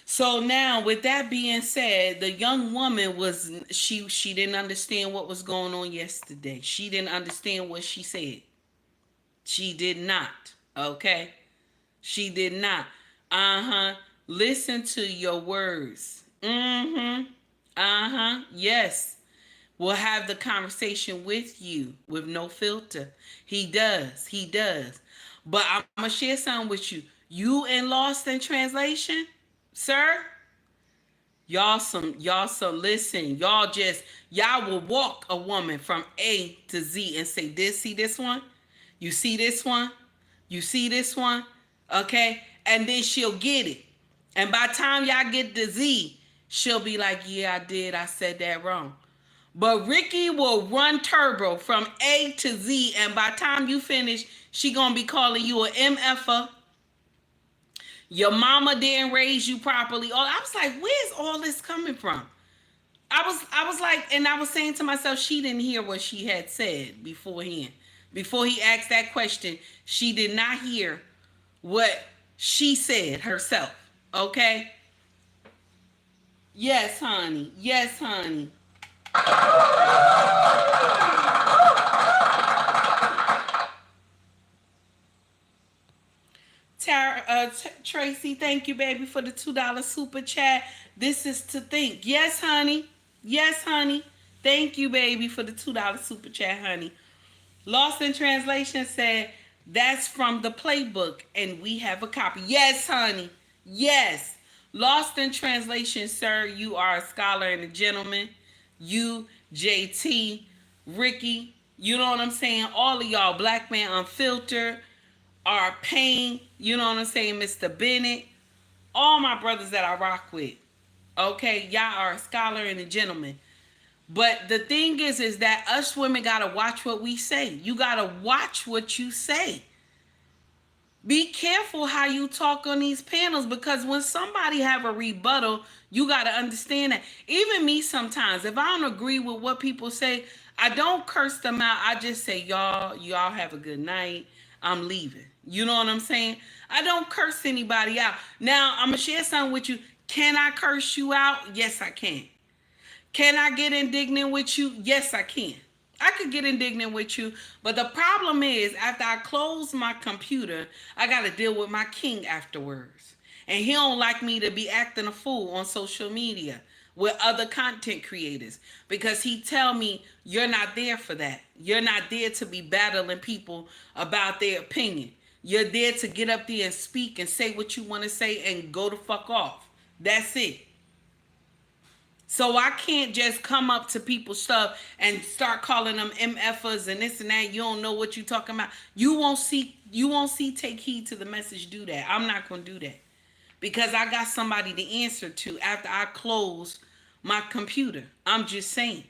So now with that being said, the young woman was, she didn't understand what was going on yesterday. She didn't understand what she said. She did not. Okay? She did not. Listen to your words. Yes. Will have the conversation with you with no filter. He does. But I'm going to share something with you. You in Lost in Translation, sir, y'all some listen. Y'all will walk a woman from A to Z and say, see this one? You see this one? You see this one? Okay? And then she'll get it. And by the time y'all get to Z, she'll be like, yeah, I said that wrong. But Ricky will run turbo from A to Z, and by the time you finish, she gonna be calling you an MFer. Your mama didn't raise you properly. I was like, where's all this coming from? I was like, and I was saying to myself, she didn't hear what she had said beforehand. Before he asked that question, she did not hear what she said herself. Okay? Yes, honey. Yes, honey. Tracy, thank you, baby, for the $2 super chat. This is to think. Yes, honey. Yes, honey. Thank you, baby, for the $2 super chat, honey. Lost in Translation said, that's from the playbook, and we have a copy. Yes, honey. Yes. Lost in Translation, sir, you are a scholar and a gentleman. You, JT, Ricky, you know what I'm saying? All of y'all, Black Man Unfiltered, our Pain, you know what I'm saying? Mr. Bennett, all my brothers that I rock with. Okay, y'all are a scholar and a gentleman. But the thing is that us women gotta watch what we say. You gotta watch what you say. Be careful how you talk on these panels, because when somebody have a rebuttal, you got to understand that. Even me sometimes, if I don't agree with what people say, I don't curse them out. I just say, y'all have a good night. I'm leaving. You know what I'm saying? I don't curse anybody out. Now, I'm going to share something with you. Can I curse you out? Yes, I can. Can I get indignant with you? Yes, I can. I could get indignant with you, but the problem is after I close my computer, I got to deal with my king afterwards. And he don't like me to be acting a fool on social media. with other content creators, because he tell me you're not there for that. You're not there to be battling people about their opinion. You're there to get up there and speak and say what you want to say and go the fuck off. That's it. So I can't just come up to people's stuff and start calling them MFers and this and that. You don't know what you're talking about. You won't see take heed to the message do that. I'm not gonna do that. Because I got somebody to answer to after I close my computer. I'm just saying.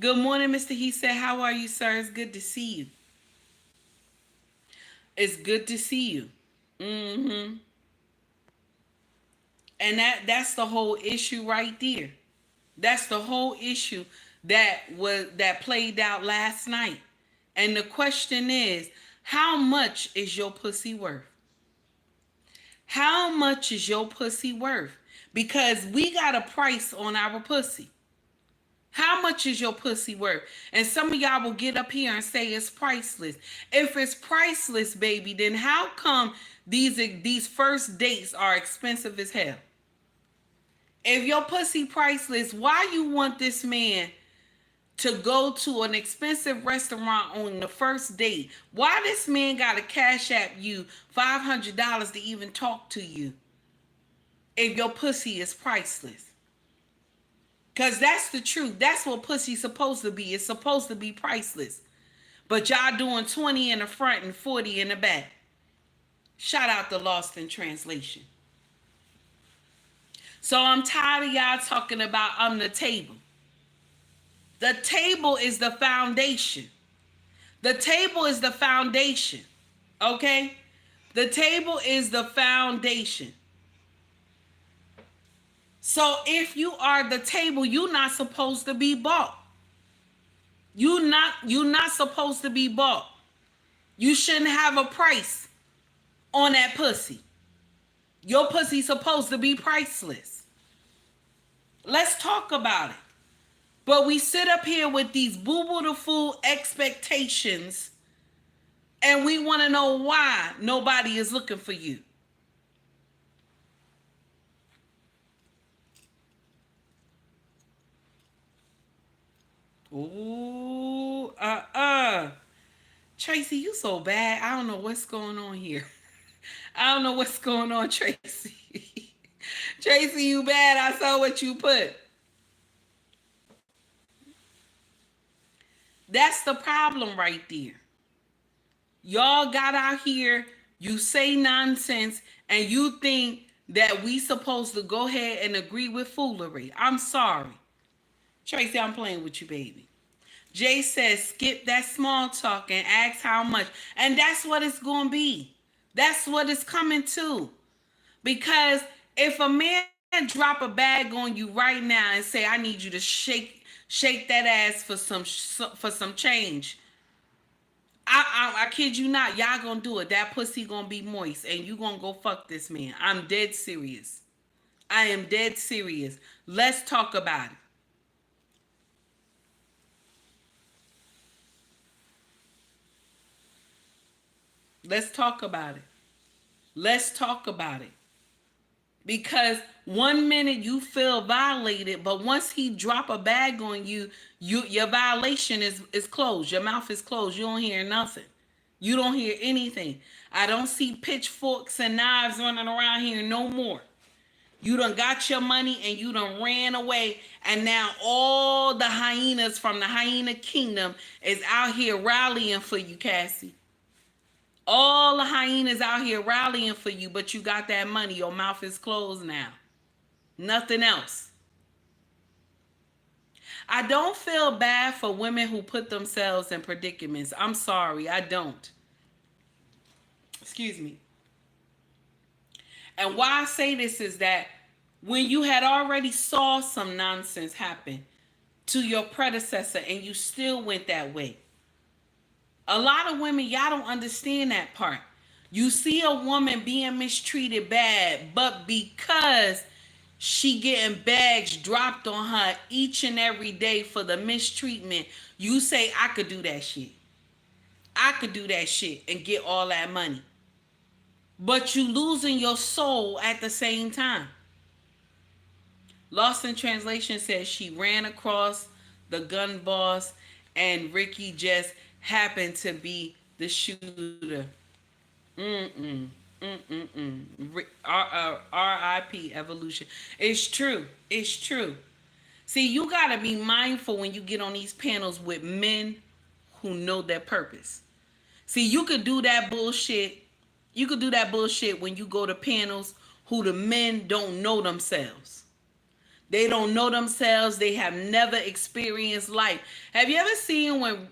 Good morning, Mr. He said, how are you, sir? It's good to see you. It's good to see you. Mm-hmm. And that's the whole issue right there. That's the whole issue that played out last night. And the question is, how much is your pussy worth? How much is your pussy worth? Because we got a price on our pussy. How much is your pussy worth? And some of y'all will get up here and say it's priceless. If it's priceless, baby, then how come these first dates are expensive as hell? If your pussy priceless, why you want this man to go to an expensive restaurant on the first date? Why this man got to cash app you $500 to even talk to you if your pussy is priceless? Because that's the truth. That's what pussy's supposed to be. It's supposed to be priceless. But y'all doing 20 in the front and 40 in the back. Shout out to Lost in Translation. So I'm tired of y'all talking about I'm the table. The table is the foundation. The table is the foundation. Okay? The table is the foundation. So if you are the table, you're not supposed to be bought. You're not supposed to be bought. You shouldn't have a price on that pussy. Your pussy's supposed to be priceless. Let's talk about it. But we sit up here with these boo-boo-the-fool expectations, and we want to know why nobody is looking for you. Ooh, Tracy, you so bad. I don't know what's going on here. I don't know what's going on, Tracy. Tracy, you bad. I saw what you put. That's the problem right there. Y'all got out here, you say nonsense, and you think that we supposed to go ahead and agree with foolery. I'm sorry. Tracy, I'm playing with you, baby. Jay says, skip that small talk and ask how much. And that's what it's going to be. That's what it's coming to. Because if a man drop a bag on you right now and say, I need you to shake that ass for some change, I kid you not, y'all gonna do it. That pussy gonna be moist and you gonna go fuck this man. I'm dead serious. I am dead serious. Let's talk about it. Let's talk about it. Let's talk about it. Because one minute you feel violated, but once he drop a bag on you, your violation is closed. Your mouth is closed. You don't hear nothing. You don't hear anything. I don't see pitchforks and knives running around here no more. You done got your money and you done ran away, and now all the hyenas from the hyena kingdom is out here rallying for you, Cassie. All the hyenas out here rallying for you, but you got that money. Your mouth is closed now. Nothing else. I don't feel bad for women who put themselves in predicaments. I'm sorry, I don't. Excuse me. And why I say this is that when you had already saw some nonsense happen to your predecessor and you still went that way. A lot of women, y'all don't understand that part. You see a woman being mistreated bad, but because she getting bags dropped on her each and every day for the mistreatment, you say, I could do that shit. I could do that shit and get all that money. But you losing your soul at the same time. Lost in Translation says she ran across the gun boss and Ricky just happened to be the shooter. Mm-mm. Mm-mm-mm. R.I.P. Evolution. It's true. It's true. See, you gotta be mindful when you get on these panels with men who know their purpose. See, you could do that bullshit. You could do that bullshit when you go to panels who the men don't know themselves. They don't know themselves. They have never experienced life. Have you ever seen when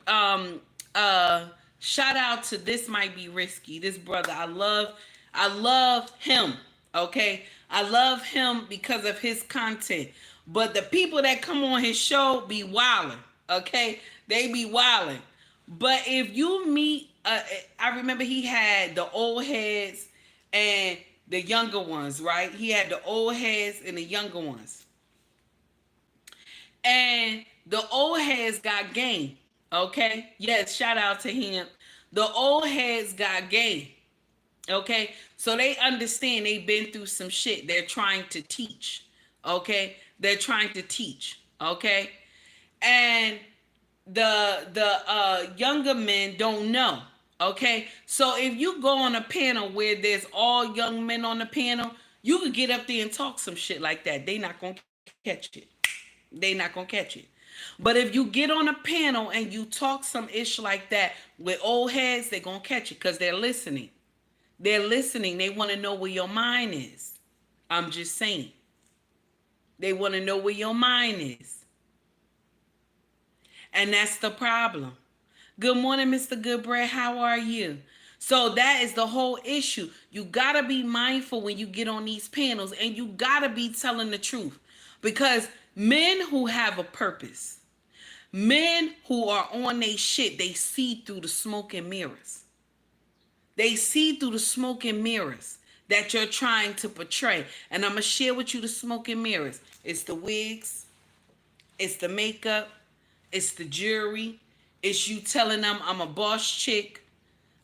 uh shout out to This Might Be Risky. This brother, I love him. Okay? I love him because of his content. But the people that come on his show be wilding. Okay? They be wilding. But if you meet I remember he had the old heads and the younger ones, right? He had the old heads and the younger ones. And the old heads got game. Okay? Yes, shout out to him. The old heads got game. Okay? So they understand they've been through some shit. They're trying to teach. Okay? They're trying to teach. Okay? And the younger men don't know. Okay? So if you go on a panel where there's all young men on the panel, you could get up there and talk some shit like that. They not gonna catch it. They not gonna catch it. But if you get on a panel and you talk some ish like that with old heads, they're gonna catch it because they're listening. They're listening. They want to know where your mind is. I'm just saying. They want to know where your mind is. And that's the problem. Good morning, Mr. Goodbread. How are you? So that is the whole issue. You got to be mindful when you get on these panels and you got to be telling the truth. Because men who have a purpose, men who are on their shit, they see through the smoke and mirrors. They see through the smoke and mirrors that you're trying to portray. And I'm going to share with you the smoke and mirrors. It's the wigs. It's the makeup. It's the jewelry. It's you telling them I'm a boss chick.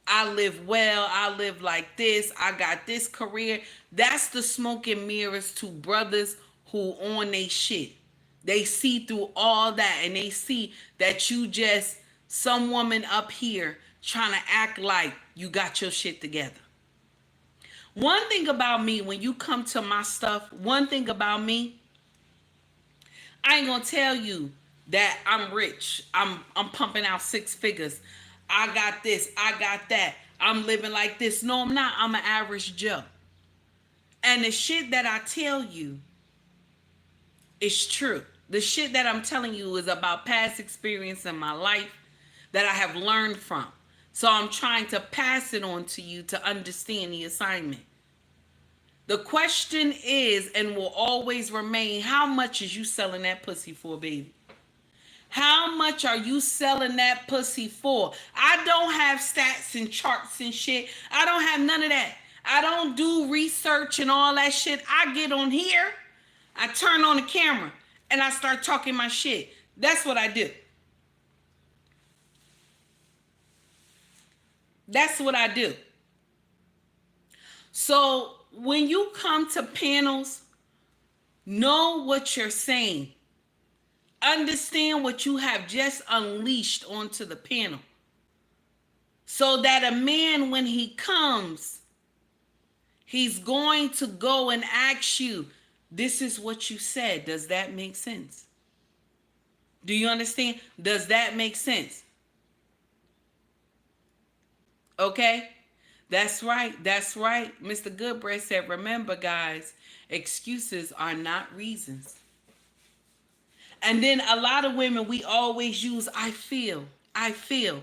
I live well. I live like this. I got this career. That's the smoke and mirrors to brothers who on they shit. They see through all that and they see that you just some woman up here trying to act like you got your shit together. One thing about me, when you come to my stuff, one thing about me, I ain't gonna tell you that I'm rich. I'm pumping out six figures. I got this, I got that. I'm living like this. No, I'm not. I'm an average Joe. And the shit that I tell you is true. The shit that I'm telling you is about past experience in my life that I have learned from. So I'm trying to pass it on to you to understand the assignment. The question is and will always remain, how much is you selling that pussy for, baby? How much are you selling that pussy for? I don't have stats and charts and shit. I don't have none of that. I don't do research and all that shit. I get on here, I turn on the camera, and I start talking my shit. That's what I do. That's what I do. So when you come to panels, know what you're saying. Understand what you have just unleashed onto the panel. So that a man, when he comes, he's going to go and ask you, this is what you said. Does that make sense? Do you understand? Does that make sense? Okay? That's right. That's right. Mr. Goodbread said, remember, guys, excuses are not reasons. And then a lot of women, we always use, I feel, I feel,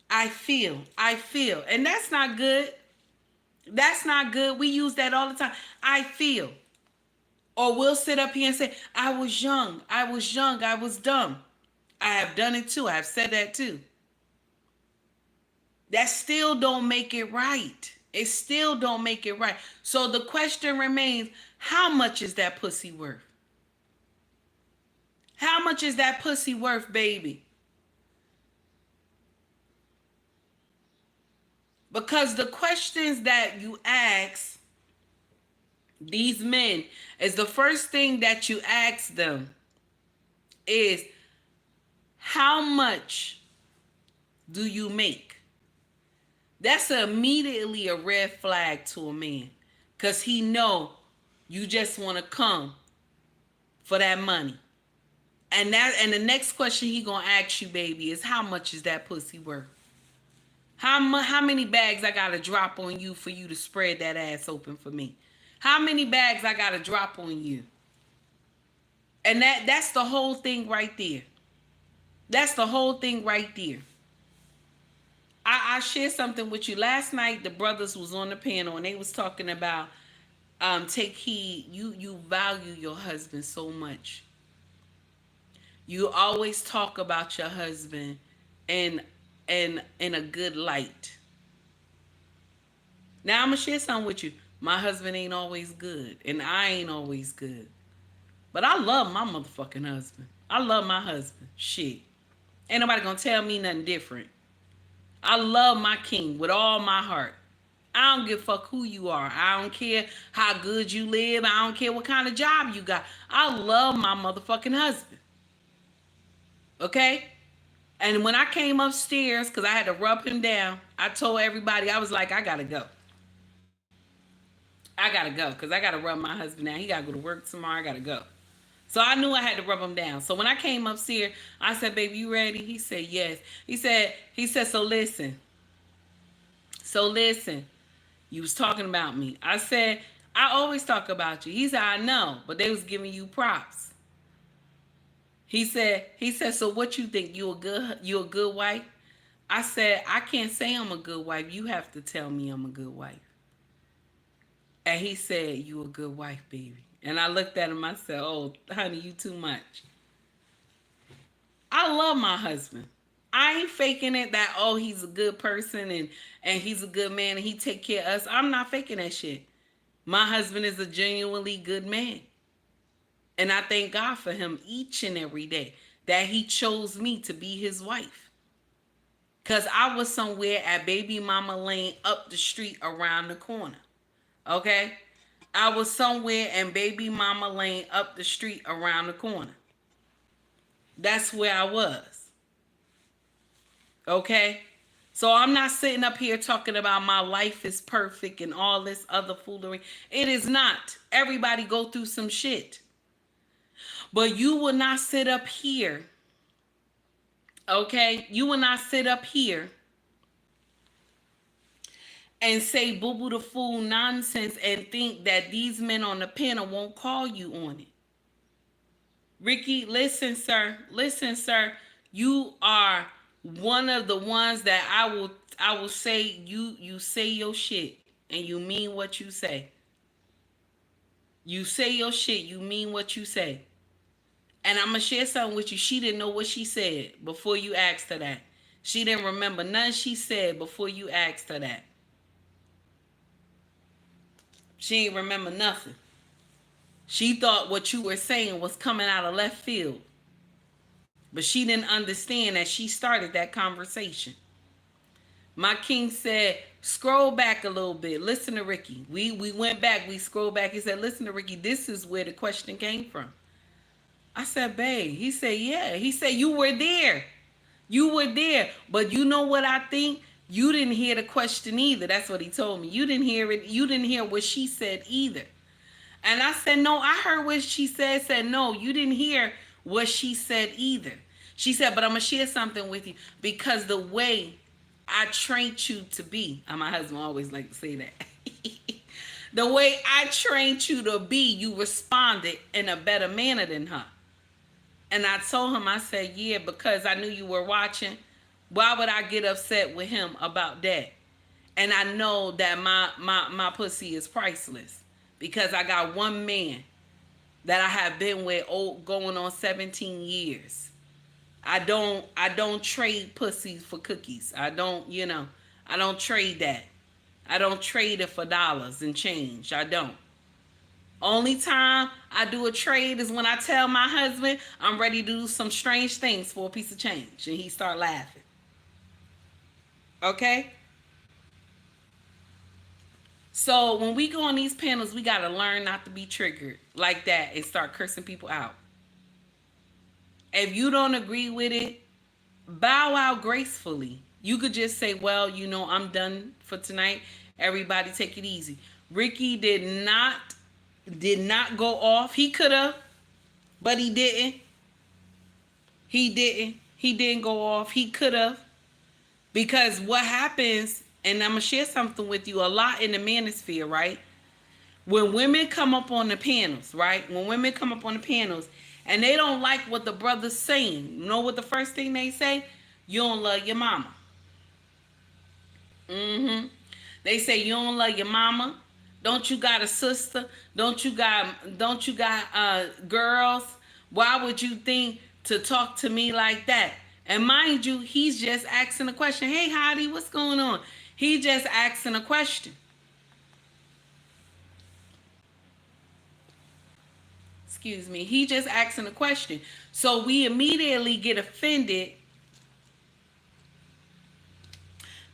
I feel, I feel. And that's not good. That's not good. We use that all the time. I feel. Or we'll sit up here and say, I was young. I was young. I was dumb. I have done it too. I have said that too. That still don't make it right. It still don't make it right. So the question remains, how much is that pussy worth? How much is that pussy worth, baby? Because the questions that you ask These men, is the first thing that you ask them is, how much do you make? That's immediately a red flag to a man, because he know you just want to come for that money. And the next question he gonna ask you, baby, is how much is that pussy worth? How many bags I gotta drop on you for you to spread that ass open for me? How many bags I gotta drop on you? And that's the whole thing right there. That's the whole thing right there. I shared something with you last night. The brothers was on the panel and they was talking about take heed. You value your husband so much. You always talk about your husband in in a good light. Now I'm gonna share something with you. My husband ain't always good, and I ain't always good. But I love my motherfucking husband. I love my husband. Shit. Ain't nobody gonna tell me nothing different. I love my king with all my heart. I don't give a fuck who you are. I don't care how good you live. I don't care what kind of job you got. I love my motherfucking husband. Okay? And when I came upstairs, because I had to rub him down, I told everybody, I was like, I gotta go. I gotta go, because I gotta rub my husband down. He gotta go to work tomorrow. I gotta go. So I knew I had to rub him down. So when I came upstairs, I said, baby, you ready? He said, yes. He said, so listen. So listen. You was talking about me. I said, I always talk about you. He said, I know, but they was giving you props. He said, so what you think? You a good wife? I said, I can't say I'm a good wife. You have to tell me I'm a good wife. And he said, you a good wife, baby. And I looked at him, I said, oh, honey, you too much. I love my husband. I ain't faking it that, oh, he's a good person and he's a good man and he take care of us. I'm not faking that shit. My husband is a genuinely good man. And I thank God for him each and every day that he chose me to be his wife. Because I was somewhere at Baby Mama Lane up the street around the corner. Okay? I was somewhere in Baby Mama Lane up the street around the corner. That's where I was. Okay? So I'm not sitting up here talking about my life is perfect and all this other foolery. It is not. Everybody go through some shit. But you will not sit up here. Okay? You will not sit up here and say boo boo the fool nonsense and think that these men on the panel won't call you on it. Ricky, listen, sir. Listen, sir. You are one of the ones that I will say you say your shit and you mean what you say. You say your shit, you mean what you say. And I'm gonna share something with you. She didn't know what she said before you asked her that. She didn't remember none she said before you asked her that. She ain't remember nothing. She thought what you were saying was coming out of left field. But she didn't understand that she started that conversation. My king said, scroll back a little bit. Listen to Ricky. We went back. We scrolled back. He said, listen to Ricky. This is where the question came from. I said, babe. He said, yeah. He said, you were there. You were there. But you know what I think? You didn't hear the question either. That's what he told me. You didn't hear it. You didn't hear what she said either. And I said, no, I heard what she said. Said, no, you didn't hear what she said either. She said, but I'm going to share something with you because the way I trained you to be, and my husband always like to say that, the way I trained you to be, you responded in a better manner than her. And I told him, I said, yeah, because I knew you were watching. Why would I get upset with him about that? And I know that my pussy is priceless because I got one man that I have been with going on 17 years. I don't trade pussies for cookies. I don't trade that. I don't trade it for dollars and change. I don't. Only time I do a trade is when I tell my husband I'm ready to do some strange things for a piece of change. And he start laughing. Okay? So when we go on these panels, we got to learn not to be triggered like that and start cursing people out. If you don't agree with it, bow out gracefully. You could just say, well, I'm done for tonight. Everybody take it easy. Ricky did not go off. He could have, but he didn't. He didn't go off. He could have. Because what happens, and I'm going to share something with you, a lot in the manosphere, right? When women come up on the panels, right? When women come up on the panels and they don't like what the brother's saying, you know what the first thing they say? You don't love your mama. They say you don't love your mama. Don't you got a sister? Don't you got girls? Why would you think to talk to me like that? And mind you, he's just asking a question. Hey, Hottie, what's going on? He just asking a question. Excuse me. He just asking a question. So we immediately get offended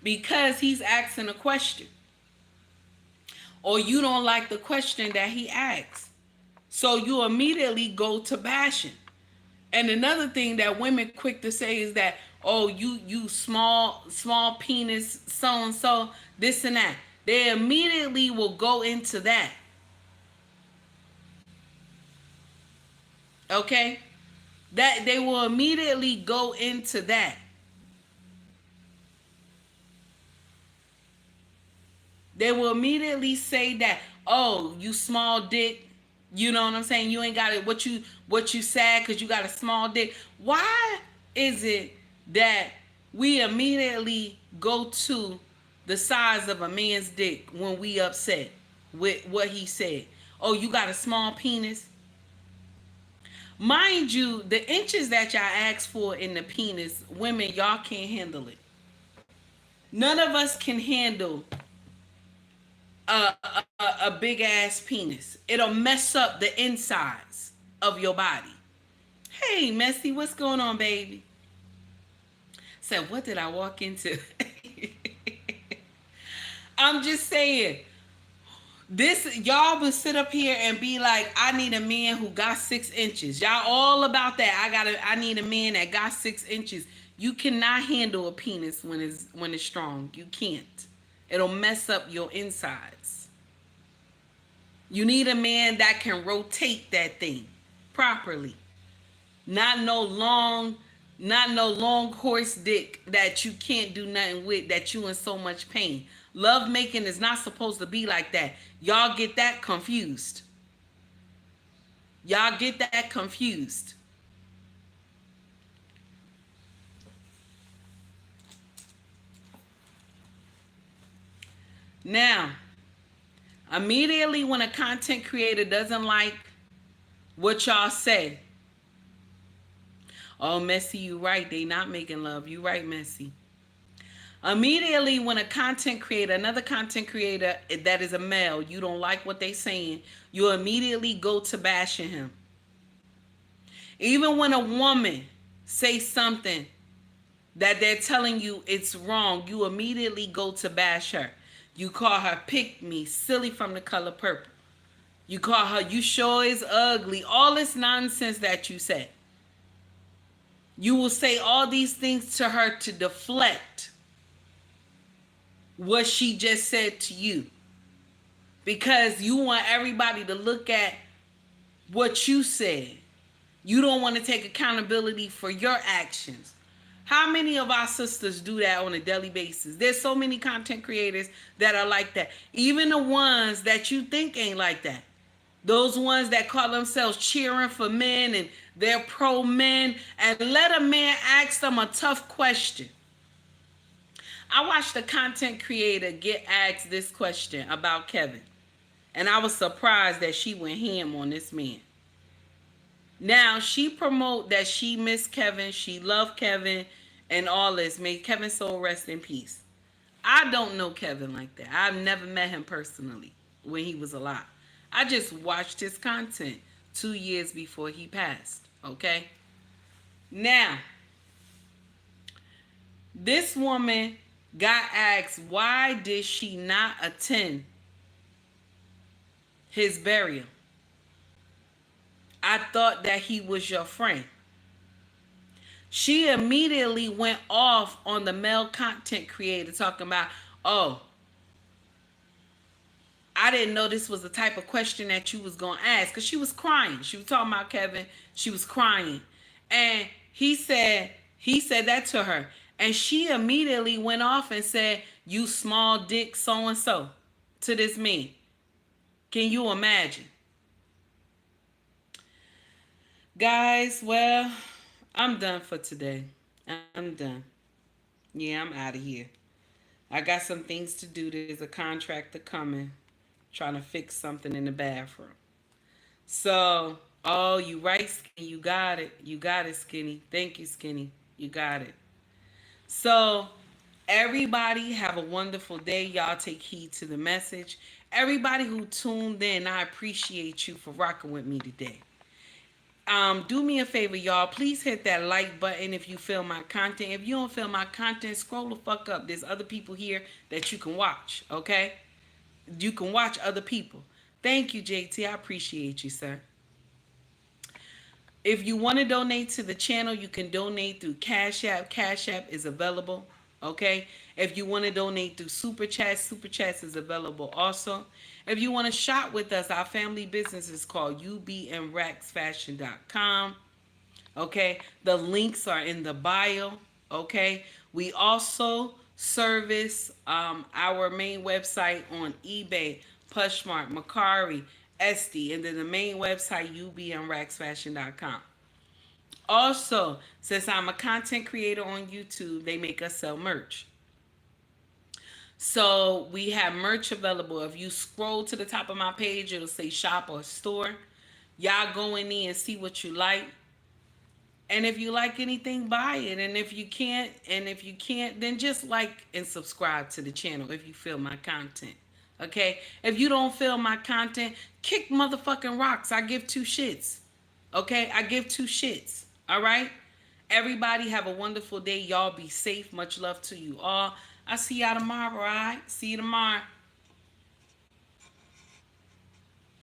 because he's asking a question. Or you don't like the question that he asks. So you immediately go to bashing. And another thing that women quick to say is that, oh, you small penis, so and so, this and that. They immediately will go into that. Okay? That they will immediately go into that. They will immediately say that, oh, you small dick. You know what I'm saying? You ain't got it. What you sad because you got a small dick. Why is it that we immediately go to the size of a man's dick when we upset with what he said? Oh, you got a small penis? Mind you, the inches that y'all ask for in the penis, women, y'all can't handle it. None of us can handle a big ass penis. It'll mess up the insides of your body. Hey, Messy, what's going on, baby? Said, what did I walk into? I'm just saying, this y'all would sit up here and be like, I need a man who got 6 inches. Y'all all about that. I need a man that got 6 inches. You cannot handle a penis when it's strong. You can't. It'll mess up your insides. You need a man that can rotate that thing properly. Not no long horse dick that you can't do nothing with, that you in so much pain. Love making is not supposed to be like that. Y'all get that confused. Y'all get that confused. Now, immediately when a content creator doesn't like what y'all say, oh, Messy, you right. They not making love. You right, Messy. Immediately when another content creator that is a male, you don't like what they saying, you immediately go to bashing him. Even when a woman say something that they're telling you it's wrong, you immediately go to bash her. You call her pick me, silly from the color purple. You call her, you sure is ugly. All this nonsense that you say. You will say all these things to her to deflect what she just said to you. Because you want everybody to look at what you said. You don't want to take accountability for your actions. How many of our sisters do that on a daily basis? There's so many content creators that are like that. Even the ones that you think ain't like that. Those ones that call themselves cheering for men and they're pro men. And let a man ask them a tough question. I watched a content creator get asked this question about Kevin. And I was surprised that she went ham on this man. Now, she promote that she missed Kevin, she loved Kevin, and all this. May Kevin's soul rest in peace. I don't know Kevin like that. I've never met him personally when he was alive. I just watched his content 2 years before he passed, okay? Now, this woman got asked, why did she not attend his burial. I thought that he was your friend. She immediately went off on the male content creator talking about, oh, I didn't know this was the type of question that you was going to ask. Because she was crying. She was talking about Kevin. She was crying. And he said that to her. And she immediately went off and said, you small dick so-and-so to this man. Can you imagine? Guys, well, I'm done for today. I'm done. Yeah, I'm out of here. I got some things to do. There's a contractor coming, trying to fix something in the bathroom. So, oh, you right, Skinny. You got it. You got it, Skinny. Thank you, Skinny. You got it. So, everybody have a wonderful day. Y'all take heed to the message. Everybody who tuned in, I appreciate you for rocking with me today. Do me a favor, y'all. Please hit that like button if you feel my content. If you don't feel my content, scroll the fuck up. There's other people here that you can watch, okay? You can watch other people. Thank you, JT. I appreciate you, sir. If you want to donate to the channel, you can donate through Cash App. Cash App is available, okay? If you want to donate through Super Chats is available also. If you want to shop with us, our family business is called ubnracksfashion.com. Okay, the links are in the bio. Okay, we also service our main website on eBay, Pushmark, Macari, Etsy, and then the main website ubnracksfashion.com. Also, since I'm a content creator on YouTube, they make us sell merch. So we have merch available. If you scroll to the top of my page, it'll say shop or store. Y'all go in there and see what you like. And if you like anything, buy it. And if you can't, then just like and subscribe to the channel if you feel my content. Okay? If you don't feel my content, kick motherfucking rocks. I give two shits. Okay? I give two shits. All right? Everybody have a wonderful day. Y'all be safe. Much love to you all. I'll see y'all tomorrow, all right? See you tomorrow.